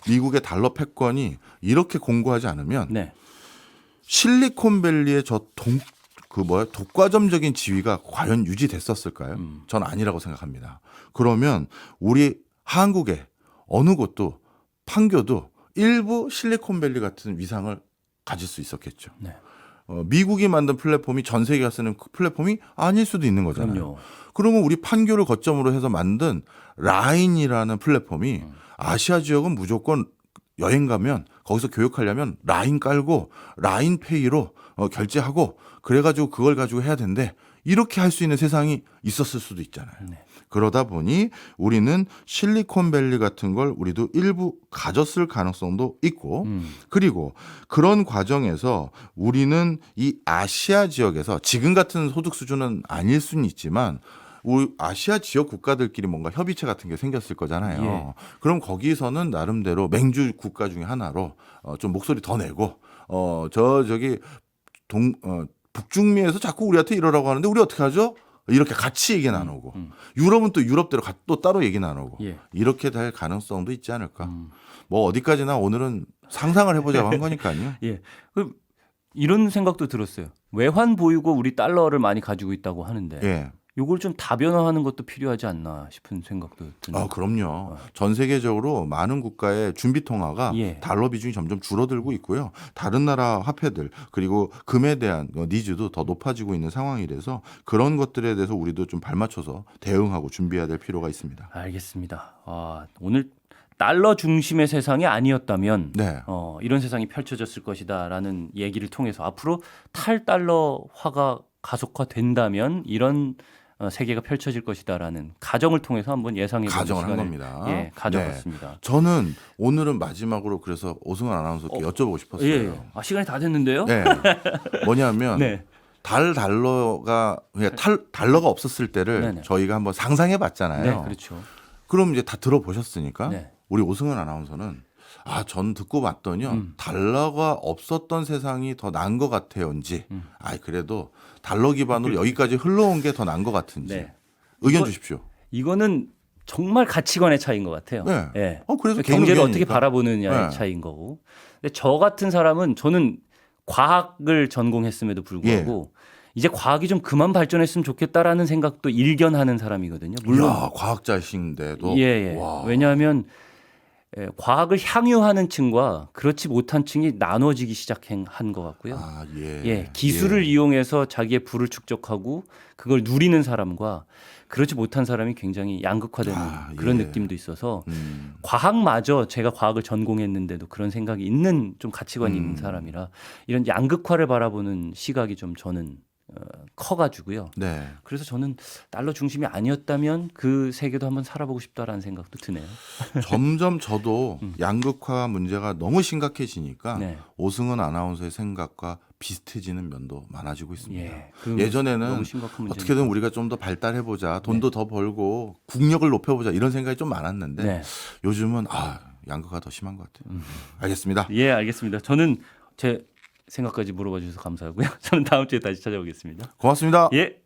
[SPEAKER 2] 미국의 달러 패권이 이렇게 공고하지 않으면
[SPEAKER 1] 네.
[SPEAKER 2] 실리콘밸리의 독과점적인 지위가 과연 유지됐었을까요? 전 아니라고 생각합니다. 그러면 우리 한국의 어느 곳도 판교도 일부 실리콘밸리 같은 위상을 가질 수 있었겠죠.
[SPEAKER 1] 네.
[SPEAKER 2] 미국이 만든 플랫폼이 전 세계가 쓰는 그 플랫폼이 아닐 수도 있는 거잖아요.
[SPEAKER 1] 그럼요.
[SPEAKER 2] 그러면 우리 판교를 거점으로 해서 만든 라인이라는 플랫폼이 아시아 지역은 무조건 여행 가면 거기서 교육하려면 라인 깔고 라인페이로 결제하고 그래가지고 그걸 가지고 해야 된대. 이렇게 할 수 있는 세상이 있었을 수도 있잖아요.
[SPEAKER 1] 네.
[SPEAKER 2] 그러다 보니 우리는 실리콘밸리 같은 걸 우리도 일부 가졌을 가능성도 있고 그리고 그런 과정에서 우리는 이 아시아 지역에서 지금 같은 소득 수준은 아닐 수는 있지만 우리 아시아 지역 국가들끼리 뭔가 협의체 같은 게 생겼을 거잖아요.
[SPEAKER 1] 예.
[SPEAKER 2] 그럼 거기서는 나름대로 맹주 국가 중에 하나로 좀 목소리 더 내고 북중미에서 자꾸 우리한테 이러라고 하는데 우리 어떻게 하죠? 이렇게 같이 얘기 나누고 유럽은 또 유럽대로 또 따로 얘기 나누고
[SPEAKER 1] 예.
[SPEAKER 2] 이렇게 될 가능성도 있지 않을까. 뭐 어디까지나 오늘은 상상을 해보자고 한 거니까요.
[SPEAKER 1] 예. 그럼 이런 생각도 들었어요. 외환 보유고 우리 달러를 많이 가지고 있다고 하는데
[SPEAKER 2] 예.
[SPEAKER 1] 요걸 좀 다변화하는 것도 필요하지 않나 싶은 생각도 드네요.
[SPEAKER 2] 그럼요. 전 세계적으로 많은 국가의 준비 통화가
[SPEAKER 1] 예.
[SPEAKER 2] 달러 비중이 점점 줄어들고 있고요. 다른 나라 화폐들 그리고 금에 대한 니즈도 더 높아지고 있는 상황이라서 그런 것들에 대해서 우리도 좀 발맞춰서 대응하고 준비해야 될 필요가 있습니다.
[SPEAKER 1] 알겠습니다. 오늘 달러 중심의 세상이 아니었다면
[SPEAKER 2] 네.
[SPEAKER 1] 이런 세상이 펼쳐졌을 것이다라는 얘기를 통해서 앞으로 탈달러화가 가속화된다면 이런 세계가 펼쳐질 것이다라는 가정을 통해서 한번 예상해 보는
[SPEAKER 2] 가정을 한
[SPEAKER 1] 시간을
[SPEAKER 2] 겁니다.
[SPEAKER 1] 예, 가져봤습니다.
[SPEAKER 2] 네. 저는 오늘은 마지막으로 그래서 오승환 아나운서께 여쭤보고 싶었어요.
[SPEAKER 1] 예. 시간이 다 됐는데요.
[SPEAKER 2] 네. 뭐냐면
[SPEAKER 1] 네.
[SPEAKER 2] 달러가 달러가 없었을 때를
[SPEAKER 1] 네네.
[SPEAKER 2] 저희가 한번 상상해 봤잖아요.
[SPEAKER 1] 네, 그렇죠.
[SPEAKER 2] 그럼 이제 다 들어보셨으니까
[SPEAKER 1] 네.
[SPEAKER 2] 우리 오승환 아나운서는 전 듣고 봤더니요. 달러가 없었던 세상이 더 나은 것 같아요인지 그래도 달러 기반으로 여기까지 흘러온 게 더 나은 것 같은지
[SPEAKER 1] 네.
[SPEAKER 2] 의견 주십시오.
[SPEAKER 1] 이거는 정말 가치관의 차이인 것 같아요.
[SPEAKER 2] 네.
[SPEAKER 1] 예.
[SPEAKER 2] 그래서 개인
[SPEAKER 1] 경제를 어떻게
[SPEAKER 2] 의견이니까.
[SPEAKER 1] 바라보느냐의
[SPEAKER 2] 네.
[SPEAKER 1] 차이인 거고. 근데 저 같은 사람은 저는 과학을 전공했음에도 불구하고 이제 과학이 좀 그만 발전했으면 좋겠다라는 생각도 일견하는 사람이거든요. 물론
[SPEAKER 2] 이야, 과학자이신데도
[SPEAKER 1] 예.
[SPEAKER 2] 와.
[SPEAKER 1] 왜냐하면 과학을 향유하는 층과 그렇지 못한 층이 나눠지기 시작한 것 같고요.
[SPEAKER 2] 아, 예.
[SPEAKER 1] 예, 기술을 이용해서 자기의 부를 축적하고 그걸 누리는 사람과 그렇지 못한 사람이 굉장히 양극화되는 그런
[SPEAKER 2] 예.
[SPEAKER 1] 느낌도 있어서 과학마저 제가 과학을 전공했는데도 그런 생각이 있는 좀 가치관이 있는 사람이라 이런 양극화를 바라보는 시각이 좀 저는 커가지고요.
[SPEAKER 2] 네.
[SPEAKER 1] 그래서 저는 달러 중심이 아니었다면 그 세계도 한번 살아보고 싶다라는 생각도 드네요.
[SPEAKER 2] 점점 저도 양극화 문제가 너무 심각해지니까
[SPEAKER 1] 네.
[SPEAKER 2] 오승은 아나운서의 생각과 비슷해지는 면도 많아지고 있습니다.
[SPEAKER 1] 예, 그
[SPEAKER 2] 예전에는
[SPEAKER 1] 너무 심각한 문제니까.
[SPEAKER 2] 어떻게든 우리가 좀 더 발달해보자, 돈도 더 벌고 국력을 높여보자 이런 생각이 좀 많았는데
[SPEAKER 1] 네.
[SPEAKER 2] 요즘은 양극화가 더 심한 것 같아요. 알겠습니다.
[SPEAKER 1] 예, 알겠습니다. 저는 제 생각까지 물어봐 주셔서 감사하고요. 저는 다음 주에 다시 찾아오겠습니다.
[SPEAKER 2] 고맙습니다.
[SPEAKER 1] 예.